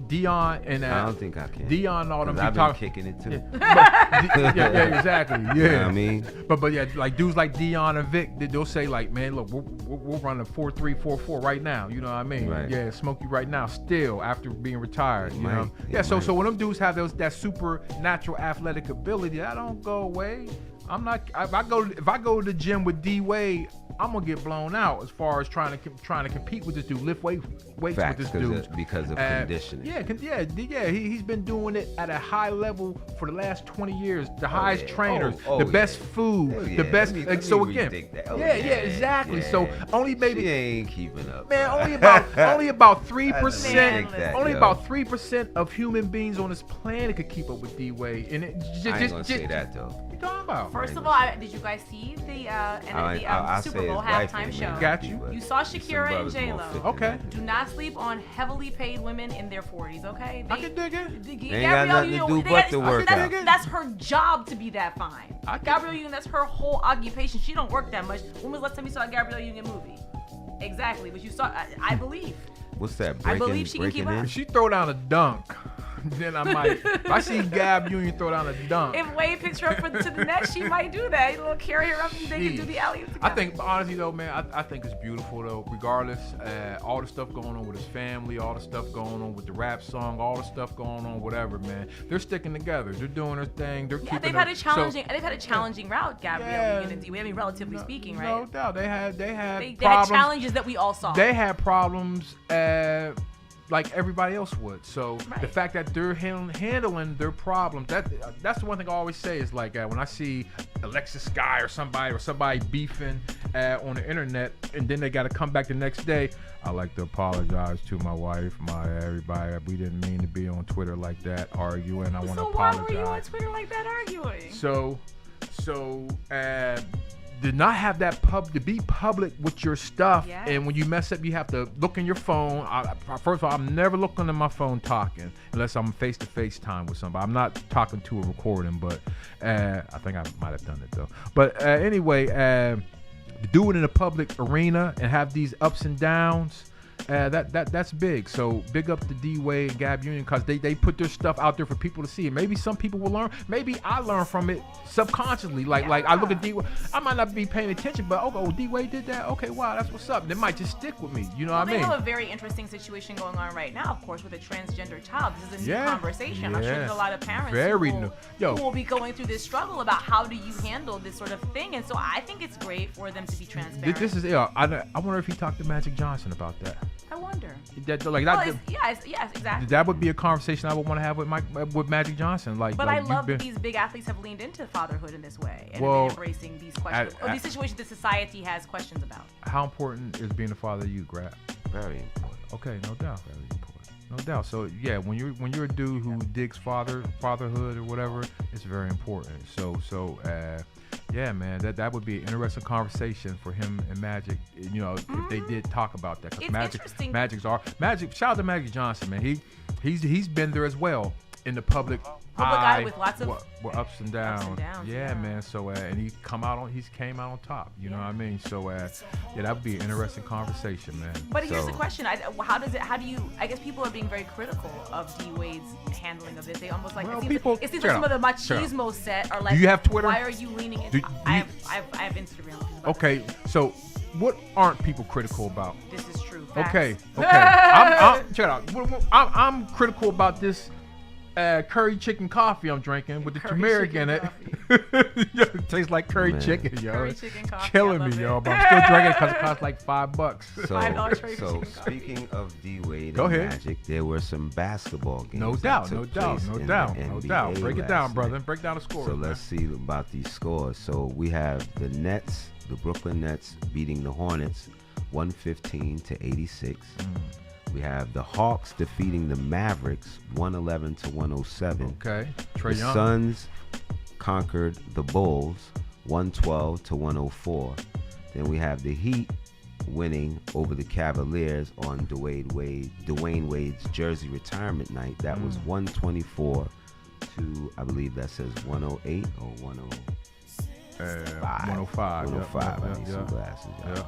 Dion and I don't think I can. Dion and all them. 'Cause I've be been talking. kicking it too. Yeah, exactly. Yeah. You know what I mean? But yeah, like dudes like Dion and Vic, they'll say like, man, look, we're running 4-3-4-4 right now. You know what I mean? Right. Yeah, smoke you right now, still after being retired. You might. know? It Yeah. So might. when them dudes have that supernatural athletic ability, that don't go away. I'm not. If I go to the gym with D-Wade, I'm gonna get blown out as far as trying to compete with this dude, lift weights Facts, with this dude because of conditioning. Yeah. He's been doing it at a high level for the last 20 years. The highest yeah. trainers, Oh, the yeah. best food, Oh, the yeah. best. Let me Like, so again, rethink that. Oh, yeah, exactly. yeah. So only maybe. She ain't keeping up. Man, bro. only about 3%. Rethink that, Only yo. about 3% of human beings on this planet could keep up with D-Wade, and it I ain't gonna say that though. What you talking about? First of Right. all, did you guys see the I Super say Bowl his wife halftime ain't show? really Got happy, you. but You saw some Shakira and brothers more J-Lo. fit than Okay. that. Do not sleep on heavily paid women in their 40s, okay? I can dig it. They ain't got nothing to do but to work out. That's her job to be that fine. I can- Gabrielle Union, that's her whole occupation. She don't work that much. When was the last time you saw a Gabrielle Union movie? Exactly, but you saw. I believe. What's that? I Breaking, believe she can breaking keep up. in? If she throw down a dunk, then I might. If I see Gab Union throw down a dunk. If Wade picks her up to the net, she might do that. He'll carry her up and they can do the alley. I think, honestly, though, man, I think it's beautiful, though, regardless. All the stuff going on with his family, all the stuff going on with the rap song, all the stuff going on, whatever, man. They're sticking together. They're doing their thing. They're Yeah, keeping they've had it- a challenging route, Gabrielle Yeah. Union and D-Wade. I mean, relatively speaking, right? No doubt. They had They had problems. challenges that we all saw. They had problems like everybody else would. So the Right. fact that they're handling their problems, that's the one thing I always say is like when I see Alexis Sky or somebody beefing on the internet, and then they got to come back the next day. I like to apologize to my wife, everybody. We didn't mean to be on Twitter like that arguing. I want to So why apologize. were you on Twitter like that arguing? So, did not have that to be public with your stuff. Yes. And when you mess up, you have to look in your phone. First of all, I'm never looking at my phone talking unless I'm face-to-face time with somebody. I'm not talking to a recording, but I think I might have done it though. But anyway, to do it in a public arena and have these ups and downs. That's big. So big up to D-Wade and Gab Union because they put their stuff out there for people to see. And maybe some people will learn. Maybe I learn from it subconsciously. Like I look at D-Wade. I might not be paying attention, but D-Wade did that. Okay, wow, that's what's up. And it might just stick with me. You know what I They mean? have a very interesting situation going on right now, of course, with a transgender child. This is a new conversation. I'm sure Yeah. there's a lot of parents Very who, new. Yo. who will be going through this struggle about how do you handle this sort of thing. And so I think it's great for them to be transparent. This is I wonder if he talked to Magic Johnson about that. I wonder. Yes, exactly. that would be a conversation I would want to have with Magic Johnson. But I love that these big athletes have leaned into fatherhood in this way and Well, been embracing these questions, or these situations that society has questions about. How important is being a father to you, Grap? Very important. Okay, no doubt. Very important. No doubt. So yeah, when you're a dude who digs fatherhood or whatever, it's very important. So yeah, man, that would be an interesting conversation for him and Magic. You know, if they did talk about that, It's interesting. Magic. Shout out to Magic Johnson, man. He's been there as well in the public eye with lots of ups and downs. Yeah. Man. So and he came out on top. You know what I mean? So yeah, that would be an interesting conversation, man. But here's the question: how do you? I guess people are being very critical of D-Wade's handling of this. They almost like Well, it seems like some of the machismo set are like. Do you have Twitter? Why are you leaning in? I have Instagram. Okay, so what aren't people critical about? This is true. Facts. Okay. Check it out. I'm critical about this curry chicken coffee I'm drinking with the Curry turmeric in chicken it. Yo, it tastes like curry Man. chicken, yo. Curry It's chicken coffee, killing I me, love yo. it. But I'm still drinking it because it costs like $5. So, $5 for so chicken coffee. speaking of D-Wade Go and ahead. Magic, there were some basketball games. No that doubt, took no doubt, place no in doubt, the no NBA doubt. Break it down, last brother. night. Break down the score. So let's see about these scores. So we have the Nets, the Brooklyn Nets beating the Hornets 115 to 86. We have the Hawks defeating the Mavericks 111 to 107. Okay. The Trae Young. Suns conquered the Bulls 112 to 104. Then we have the Heat winning over the Cavaliers on Dwayne Wade's jersey retirement night. That was 124 to, I believe that says 108 or 105. 105. 105. I need Yeah. some glasses. y'all.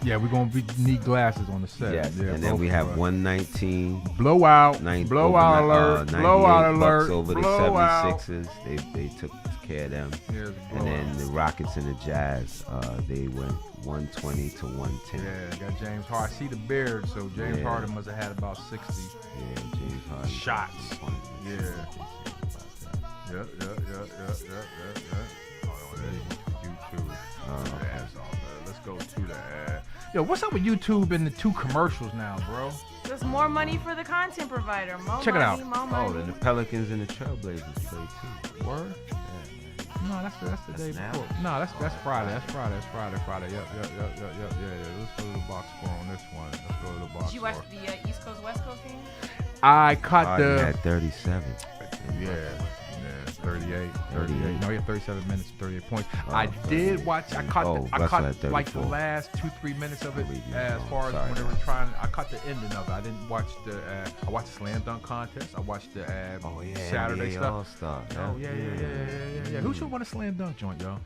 Yeah, we're going to need glasses on the set. Yes. Yeah, And then both we of have us. 119. Blowout. over Blowout alert. 98 Blowout Bucks alert. over the Blowout. 76ers. They took care of them. Yeah, it's a And then blowout. the Rockets and the Jazz, they went 120 to 110. Yeah, got James Harden. I see the beard, so James Yeah. Harden must have had about 60. Yeah, James Harden. Shots. Yeah. Yeah. Oh, YouTube. Yeah, that's all good. Let's go to that. Yo, what's up with YouTube and the 2 commercials now, bro? There's more money for the content provider. More Check it money, out. More Oh, money. then the Pelicans and the Trailblazers play too. Word? No, that's the day now? before. No, that's Friday. That's Friday. Yep. Let's go to the box score on this one. Let's go to the box Did you watch score. the East Coast West Coast game? I caught Harden the had 37. Yeah, 38. No, he had 37 minutes, 38 points. Oh, I did watch. I caught Russell had like the 34. last 2-3 minutes of it. As Oh, far as sorry. when they were trying, I caught the ending of it. I didn't watch the. I watched the slam dunk contest. I watched the Saturday NBA stuff. All-Star. Oh yeah. Who should win a slam dunk joint, yo?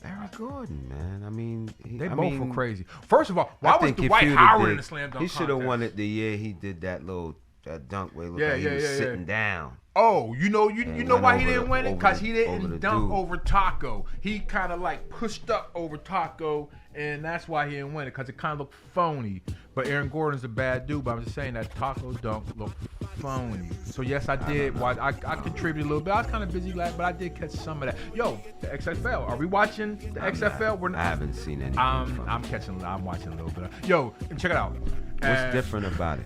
Eric Gordon, man. I mean, They both were crazy. First of all, why was think if Dwight he would've Howard did- in the slam dunk He should have contest? won it the year he did that dunk where it looked Yeah, like he was yeah. sitting down. Oh, you know went why he over didn't the- win it? over Because the- he over didn't the dunk dude. over Taco. He kind of like pushed up over Taco, and that's why he didn't win it, because it kind of looked phony. But Aaron Gordon's a bad dude, but I'm just saying that Taco dunk looked phony. So yes, I did watch. I contributed a little bit. I was kind of busy, but I did catch some of that. Yo, the XFL. Are we watching the XFL? We're I haven't seen anything. from it. I'm watching a little bit. Yo, and check it out. What's different about it?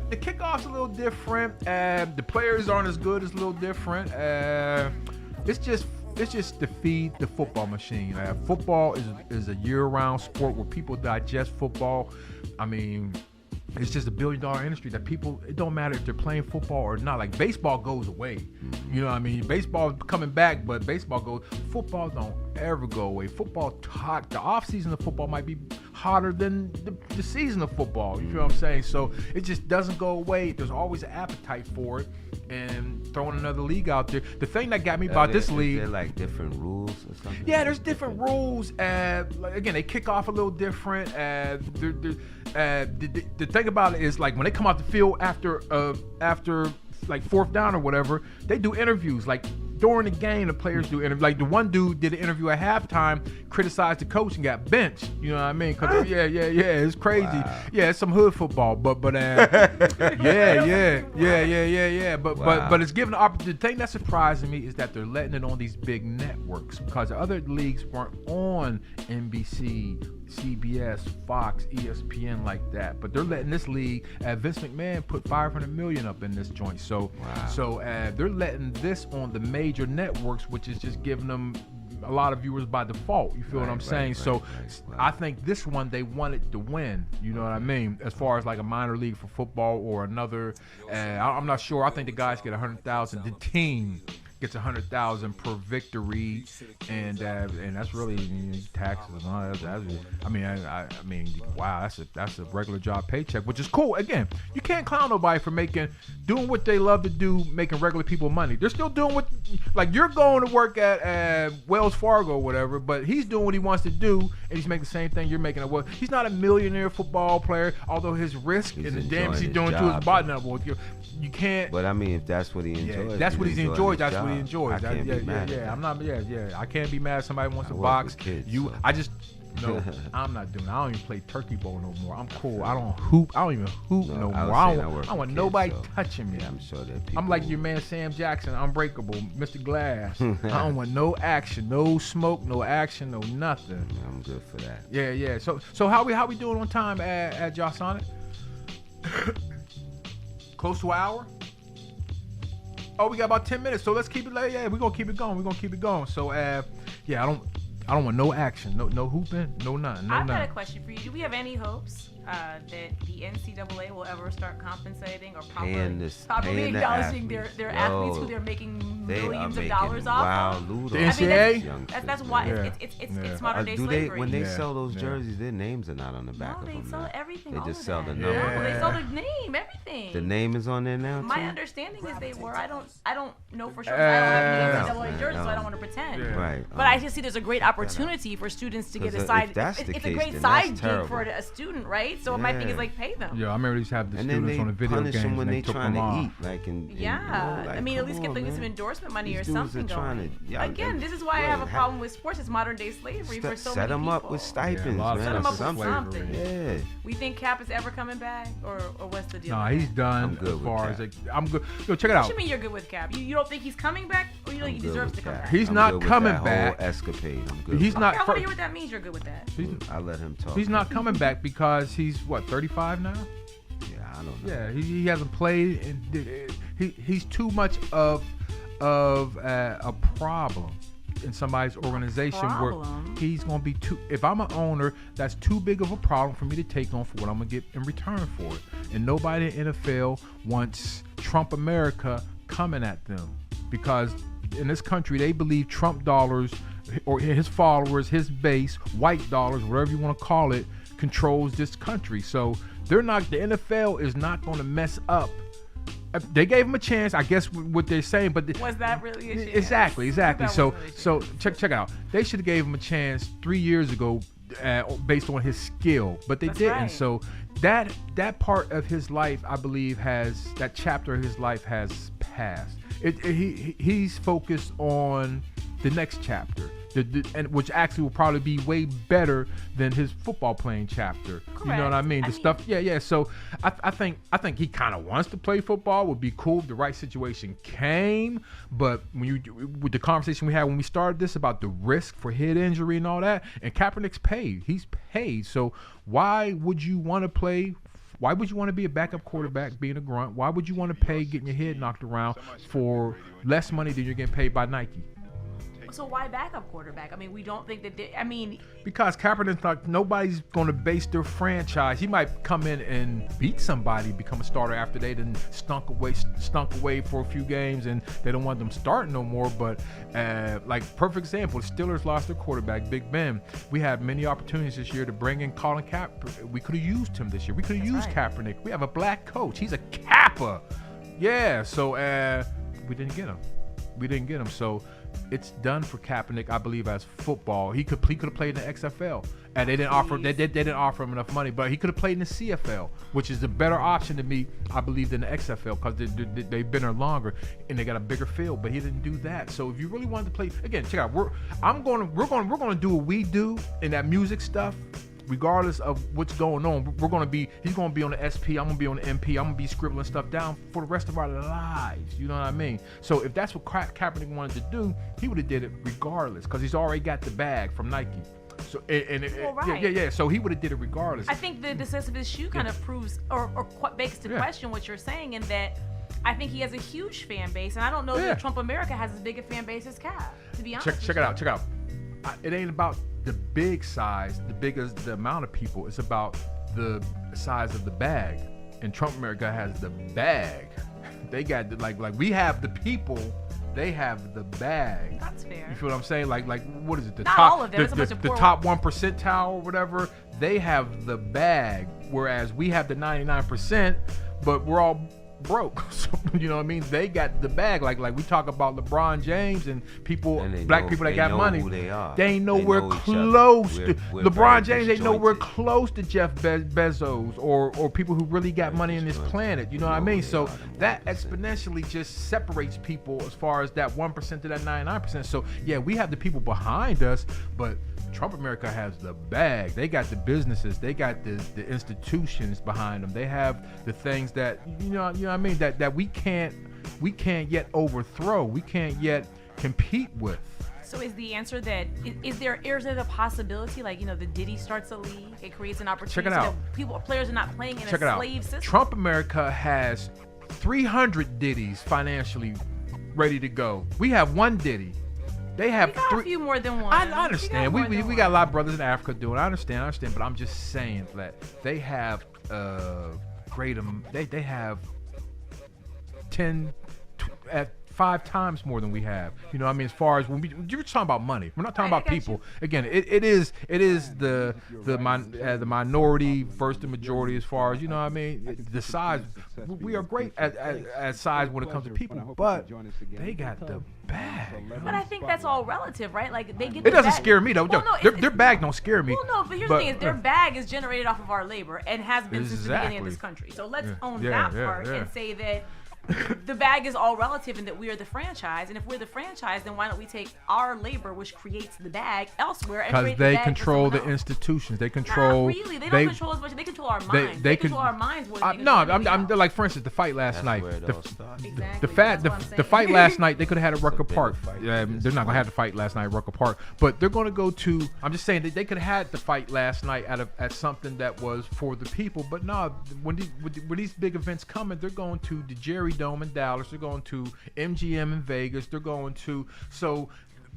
The kickoff's a little different. The players aren't as good. It's a little different. It's just to feed the football machine. Football is a year-round sport where people digest football. I mean, it's just $1 billion industry that people, it don't matter if they're playing football or not. Like baseball goes away. You know what I mean? Baseball coming back, but football don't ever go away. Football hot. The off season of football might be hotter than the season of football. You feel what I'm saying? So it just doesn't go away. There's always an appetite for it. And throwing another league out there. The thing that got me about this league. Is there like different rules or something? Yeah, there's different rules. Like, again, they kick off a little different. The thing about it is, like, when they come out the field after like fourth down or whatever, they do interviews. Like during the game, the players do interviews. Like the one dude did an interview at halftime, criticized the coach and got benched. You know what I mean? Cause yeah, it's crazy. Wow. Yeah, it's some hood football, but yeah. But it's given the opportunity. The thing that's surprising me is that they're letting it on these big networks, because the other leagues weren't on NBC, CBS, Fox, ESPN like that. But they're letting this league. Vince McMahon put $500 million up in this joint. So they're letting this on the major networks, which is just giving them a lot of viewers by default. You feel what I'm saying? So I think this one they wanted to win. You know what I mean? As far as like a minor league for football or another, I'm not sure. I think the guys get 100,000. The team gets 100,000 per victory, and that's really taxes and all that. I mean, wow, that's a regular job paycheck, which is cool. Again, you can't clown nobody for doing what they love to do, making regular people money. They're still doing what, like, you're going to work at Wells Fargo or whatever, but he's doing what he wants to do, and he's making the same thing you're making. Well, he's not a millionaire football player, although his risk and the damage he's doing to his body. You can't. But I mean, if that's what he enjoys, that's what he's enjoyed. That's what he enjoys. I can't be mad. Yeah. I'm not. Yeah. I can't be mad if somebody wants to work box. with kids, You. so. I just. No, I'm not doing it. I don't even play turkey bowl no more. I'm cool. I don't hoop. I don't even hoop no more. I don't want nobody touching me. Yeah, I'm sure that people. I'm like your man Sam Jackson, Unbreakable, Mr. Glass. I don't want no action, no smoke, no action, no nothing. I'm good for that. Yeah. So how we doing on time at Josh Sonic? Close to an hour. Oh, we got about 10 minutes, so let's keep it. Yeah, we're gonna keep it going. So, yeah, I don't want no action, no hooping, no nothing, I've got a question for you. Do we have any hopes that the NCAA will ever start compensating or properly paying the acknowledging athletes. their athletes who they're making They millions are of dollars making off wild of? loot The off NCAA? these young That's kids, why man. it's modern day Do slavery. when they Yeah. sell those Yeah. jerseys, their names are not on the back No, of they them. sell now. everything. They all just of sell that. the No, number. they sell the name, everything. The name is on there now too. My understanding is they were. I don't know for sure. 'Cause I don't have any NCAA jerseys, so I don't want to pretend. Yeah. Right. But I just see there's a great opportunity for students to get 'Cause a side. if that's It's the a case, great then side that's gig terrible. for a student, right? So my thing is Yeah. like pay them. Yeah, I remember they used to have the And then students they on the video punish games them when and they took trying them to off. eat. Like, Yeah, like, I mean, at come least get on, some man. endorsement money or These dudes are something trying going. to- yeah, Again, this is why I have a problem with sports. It's modern day slavery for so Set many them people. up with stipends, Yeah, a lot of man. Set 'em or up with something. something. Yeah. We think Cap is ever coming back, or what's the deal? Nah, with he's that? done I'm good as with far Cap. as I'm good. Yo, check it What out. you mean you're good with Cap? You don't think he's coming back, or you don't I'm think he good deserves with to come that. back? He's I'm not good with coming that back. Whole escapade. I'm good. He's with not. I want to hear what that means. You're good with that. that. I let him talk. He's not coming back because he's what 35 now. Yeah, I don't know. Yeah, he hasn't played, and he's too much of a problem in somebody's organization Problem? where he's gonna be too. If I'm an owner, that's too big of a problem for me to take on for what I'm gonna get in return for it. And nobody in the NFL wants Trump America coming at them because in this country they believe Trump dollars or his followers, his base, white dollars, whatever you want to call it, controls this country. So the NFL is not going to mess up. They gave him a chance, I guess what they're saying, but was that really a chance? Exactly. So Really so check it out. They should have gave him a chance 3 years ago, based on his skill, but they didn't. Right. So that part of his life, I believe, that chapter of his life has passed. He's focused on the next chapter, and which actually will probably be way better than his football playing chapter. Correct. You know what I mean? Yeah. So I think he kind of wants to play football. Would be cool if the right situation came. But with the conversation we had when we started this about the risk for head injury and all that, and Kaepernick's paid. He's paid. So why would you want to play? Why would you want to be a backup quarterback being a grunt? Why would you want to pay getting your head knocked around for less money than you're getting paid by Nike? So why backup quarterback? I mean, we don't think that. Because Kaepernick's like, nobody's going to base their franchise. He might come in and beat somebody, become a starter after they done stunk away for a few games, and they don't want them starting no more. But like perfect example, the Steelers lost their quarterback, Big Ben. We had many opportunities this year to bring in Colin Kaepernick. We could have used him this year. We could have used Kaepernick. We have a black coach. He's a Kappa. Yeah. So we didn't get him. So it's done for Kaepernick, I believe, as football. He could have played in the XFL, and they didn't offer him enough money. But he could have played in the CFL, which is a better option to me, I believe, than the XFL because they've been there longer and they got a bigger field. But he didn't do that. So if you really wanted to play, again, check out. We're gonna do what we do in that music stuff. Regardless of what's going on, he's gonna be on the SP, I'm gonna be on the MP, I'm gonna be scribbling stuff down for the rest of our lives. You know what I mean? So if that's what Kaepernick wanted to do, he would have did it regardless, because he's already got the bag from Nike. So yeah. So he would have did it regardless. I think the success of his shoe kind of proves or begs to question what you're saying, in that I think he has a huge fan base, and I don't know that Trump America has as big a fan base as Cap. To be honest, check it out. It ain't about the big size, the amount of people. It's about the size of the bag. And Trump America has the bag. They got like we have the people. They have the bag. That's fair. You feel what I'm saying? Like what is it? Not all of them. The top 1% or whatever. They have the bag, whereas we have the 99%, but we're all broke. So, you know what I mean? They got the bag. Like we talk about LeBron James and black people that got money. They ain't nowhere close to LeBron James. Ain't nowhere close to Jeff Bezos or people who really got money in this planet. You know what I mean? So that exponentially just separates people as far as that 1% to that 99%. So yeah, we have the people behind us, but Trump America has the bag. They got the businesses. They got the institutions behind them. They have the things that you know what I mean, that we can't yet overthrow. We can't yet compete with. So is the answer that is there the possibility, like, the Diddy starts a league, it creates an opportunity? Check it out. Players are not playing in a slave system. Trump America has 300 Diddies financially ready to go. We have one Diddy. They have we got a few more than one. I understand. We got a lot of brothers in Africa doing it. I understand. But I'm just saying that they have they have 10 at 5 times more than we have. You know what I mean? As far as when you're talking about money, we're not talking about people. Again, it is the minority versus the majority. As far as, you know what I mean, the size, we are great at size when it comes to people, but they got the bag. But I think that's all relative, right? Like they get. It doesn't scare me though. Well, their bag don't scare me. Well, no, but here's the thing: is their bag is generated off of our labor and has been since the beginning of this country. So let's own that part and say that the bag is all relative and that we are the franchise. And if we're the franchise, then why don't we take our labor, which creates the bag, elsewhere and create the bag? Because they control the institutions. They control. Not really. They don't control as much. They control our minds. They control our minds more than I'm like, for instance, the fight last night. The fight last night, they could have had at Rucker Park. They're not gonna have the fight last night at Rucker Park, but they're gonna go to. I'm just saying that they could have had the fight last night at something that was for the people. But no, when these big events coming, they're going to the Jerry Dome in Dallas. They're going to MGM in Vegas. They're going to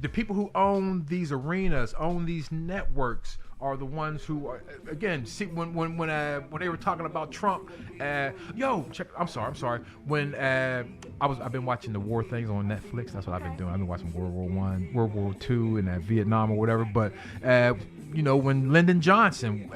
the people who own these arenas, own these networks, are the ones who are, again, see when they were talking about Trump, I'm sorry. When I've been watching the war things on Netflix. That's what I've been doing. I've been watching World War I, World War II, and Vietnam or whatever. But when Lyndon Johnson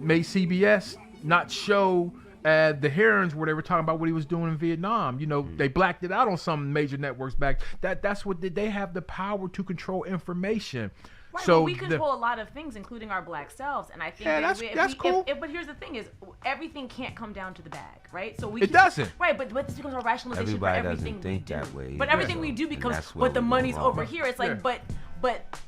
made CBS not show the hearings where they were talking about what he was doing in Vietnam. They blacked it out on some major networks back. That's what they have the power to control information. Right, so but we control a lot of things, including our black selves, and I think that's cool. But here's the thing: is everything can't come down to the bag, right? So it doesn't. Right, but this becomes a rationalization Everybody for everything doesn't think we do. that way. But everything we do becomes, but the money's over here. It's like, but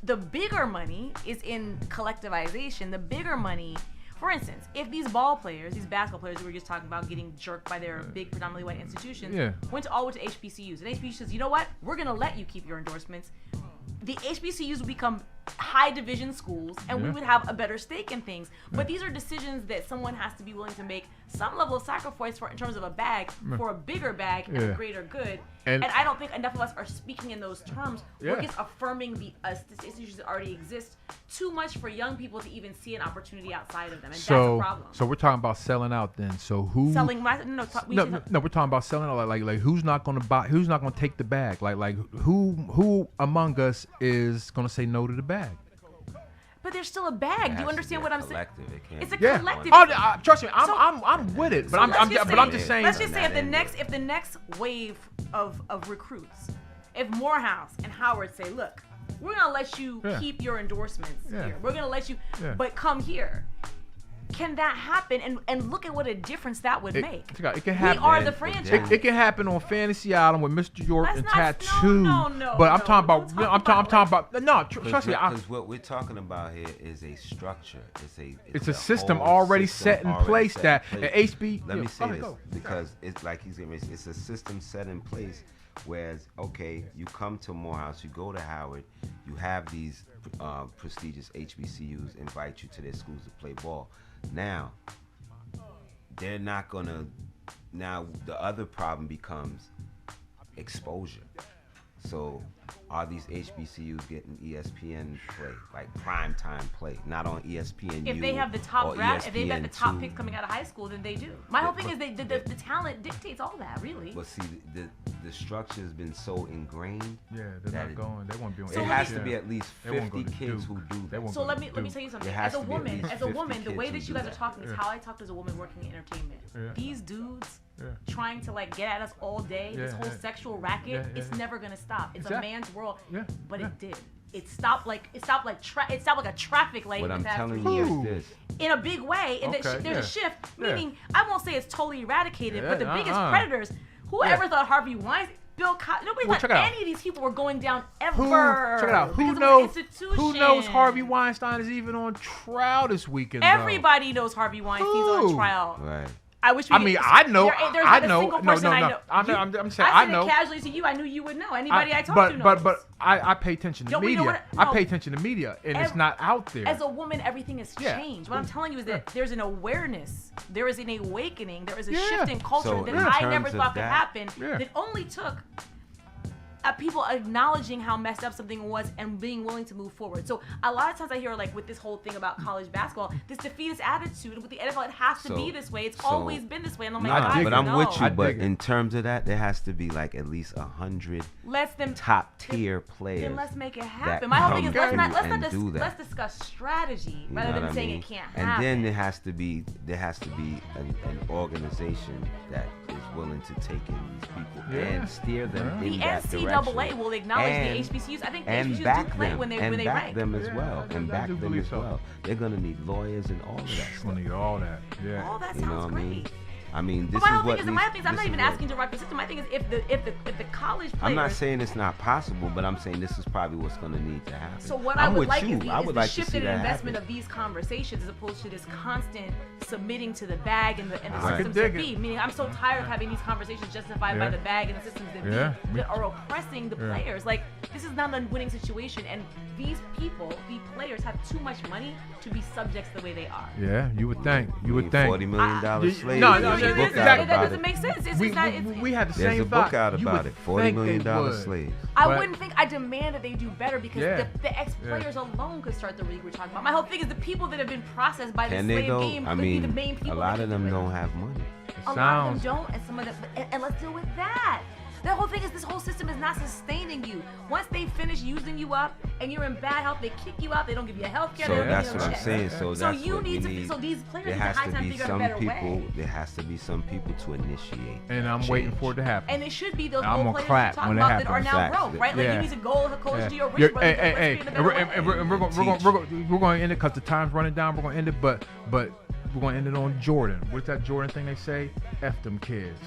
the bigger money is in collectivization. The bigger money. For instance, if these ball players, these basketball players we were just talking about getting jerked by their big predominantly white institutions, went to HBCUs, and HBCU says, you know what, we're going to let you keep your endorsements. The HBCUs would become high division schools, and we would have a better stake in things. But these are decisions that someone has to be willing to make some level of sacrifice for in terms of a bag, for a bigger bag and a greater good. And I don't think enough of us are speaking in those terms. We're just affirming the institutions that already exist too much for young people to even see an opportunity outside of them, and that's a problem. So we're talking about selling out then. So who selling? No, we're talking about selling out. Like who's not going to buy? Who's not going to take the bag? Like who among us is going to say no to the bag? But there's still a bag. Do you understand what I'm saying? It's a collective. Oh, trust me, I'm with it. But I'm just saying. Let's just say if the next wave of recruits, if Morehouse and Howard say, look, we're gonna let you keep your endorsements here. We're gonna let you, but come here. Can that happen? And look at what a difference that would make. It can happen. We are the franchise. It can happen on Fantasy Island with Mr. York and Tattoo. No. But I'm talking about. No, trust me. Because what we're talking about here is a structure. It's a system already set in place that HB. Let me say this because it's like it's a system set in place. Whereas, okay, you come to Morehouse, you go to Howard, you have these prestigious HBCUs invite you to their schools to play ball. Now, they're not gonna. Now, the other problem becomes exposure. So, are these HBCUs getting ESPN play, like primetime play, not on ESPN? If they have the top if they've got the top picks coming out of high school, then they do. My whole thing is the talent dictates all that, really. But see, the structure has been so ingrained. Yeah, they're not going. They won't be on. It has to be at least 50 kids who do that. So let me tell you something. As a woman, the way that you guys are talking is how I talked as a woman working in entertainment. These dudes trying to get at us all day, this whole sexual racket, it's never gonna stop. It's a man's world, but it did. It stopped like a traffic light. What I'm telling you is this: in a big way, and there's a shift. Meaning, I won't say it's totally eradicated, but the biggest predators. Whoever thought Harvey Weinstein, Bill Cosby, nobody thought any of these people were going down ever. Check it out. Who knows Harvey Weinstein is even on trial this weekend? Everybody knows Harvey Weinstein's on trial. Right. I know. There's not a single person I know. I'm saying I know. Casually to you, I knew you would know. Anybody I talk to knows. But I pay attention to media. I pay attention to media, and it's not out there. As a woman, everything has changed. What I'm telling you is that there's an awareness, there is an awakening, there is a shift in culture that I never thought could happen. That only took people acknowledging how messed up something was and being willing to move forward. So a lot of times I hear with this whole thing about college basketball, this defeatist attitude with the NFL, it has to be this way. It's always been this way. And I'm like, but I'm with you. But in terms of that, there has to be at least 100 top tier players. Then let's make it happen. My whole thing is let's discuss strategy rather than saying it can't happen. And then there has to be an organization that is willing to take in these people and steer them in that direction. The NCAA will acknowledge the HBCUs. I think the HBCUs do play when they rank. Them as well. And back them as well. They're gonna need lawyers and all of that stuff. Gonna need all that. Yeah. All that sounds great. I mean, this is what my thing is I'm not even asking to rock the system. My thing is if the college players. I'm not saying it's not possible, but I'm saying this is probably what's going to need to happen. So what I would like is the shift in investment of these conversations as opposed to this constant submitting to the bag and the systems that be. Meaning I'm so tired of having these conversations justified by the bag and the systems that be that are oppressing the players. This is not a winning situation, and these players have too much money to be subjects the way they are. Yeah, you would think. You would think. $40 million slaves. No. a book out that about doesn't it. make sense. It's we not. we had the There's same a book thought. out You about would it. $40 think million they would. slaves. I But- wouldn't think. I demand that they do better because Yeah. the ex-players alone could start the league we're talking about. My whole thing is the people that have been processed by the Can they slave go? game I could be the mean, main people. a lot that of can them do it. don't have money. A lot of them don't, and some of them. And let's deal with that. The whole thing is this whole system is not sustaining you. Once they finish using you up and you're in bad health, they kick you out. They don't give you health care. So they don't that's give what you I'm a saying. check. So So that's you what we need to. need. So these players There need to has high to time be figure out a some better people. way. There has to be some people to initiate. And I'm waiting for it to happen. And it should be those I'm old gonna players clap we're talking when it about that are happens. now Facts. broke, right? Like Yeah. you need to go coach Yeah. to your rich You're- brother. hey, Let's hey, be in a and better we're way. going to end it because the time's running down. We're going to end it, but we're going to end it on Jordan. What's that Jordan thing they say? F them kids.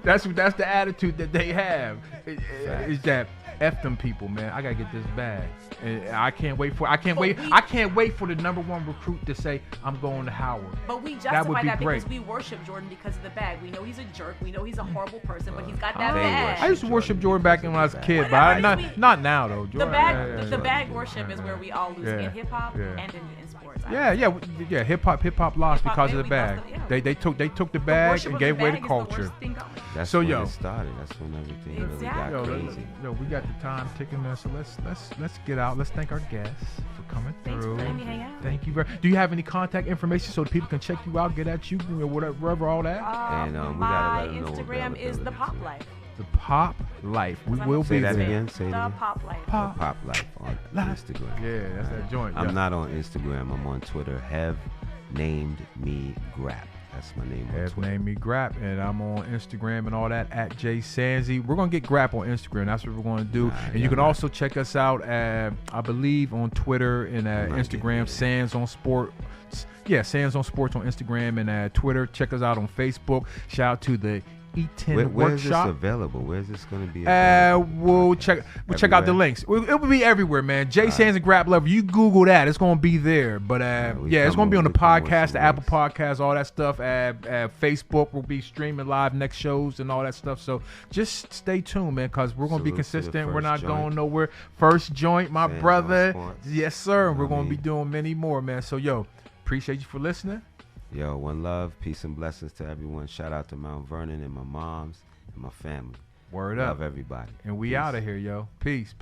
that's the attitude that they have. Is that F them people, man. I gotta get this bag, and I can't wait for the number one recruit to say I'm going to Howard. But we That justify would be that because great. we worship Jordan because of the bag. We know he's a jerk. We know he's a horrible person, but he's got I that think bag. I used to worship Jordan back when I was a kid, but Whatever, not now though. The Jordan, bag, the yeah. bag worship is where we all lose Yeah. in hip hop Yeah. and in sports. Yeah. Hip hop lost Hip-hop, because of yeah, the we bag. lost the- They took the The bag worship and of gave the away bag the is culture. worst thing going. That's So, when yo. it started. That's when everything really Exactly. got crazy. We got the time ticking, man. So let's get out. Let's thank our guests for coming Thanks for through. letting me hang out. Thank you very. Do you have any contact information so the people can check you out, get at you, whatever, all that? And, we my gotta let 'em know Instagram is the availability, Pop too. Life. The Pop Life. We I'm will Say be that there. again. Say it The again. Pop Life. Pop. Pop Life on Instagram. Yeah, that's that joint. I'm yeah. not on Instagram. I'm on Twitter. Have named me Grap. That's my name on Have Twitter. named me Grap, and I'm on Instagram and all that at JSanzy. We're gonna get Grap on Instagram. That's what we're gonna do. Nah, and you can also check us out at, I believe, on Twitter and not Instagram. getting it. Sands on Sport. Yeah, Sands on Sports on Instagram and Twitter. Check us out on Facebook. Shout out to the E10 Where's this Workshop. available? Where's this going to be available? We'll check out the Everywhere? links. It will be everywhere, man. Jay Sands and Grap Luva. You Google that, it's gonna be there. But we it's come gonna be on the with podcast, some the Apple links. Podcast, all that stuff. Facebook will be streaming live next shows and all that stuff. So just stay tuned, man, because we're gonna be Salute to the consistent. We're first not joint. going nowhere. First joint, my Sands on brother. Sports. Yes, sir. You know We're what I gonna be mean? doing many more, man. So appreciate you for listening. Yo, one love, peace and blessings to everyone. Shout out to Mount Vernon and my moms and my family. Word Love up. everybody. And we Peace. out of here, yo. Peace.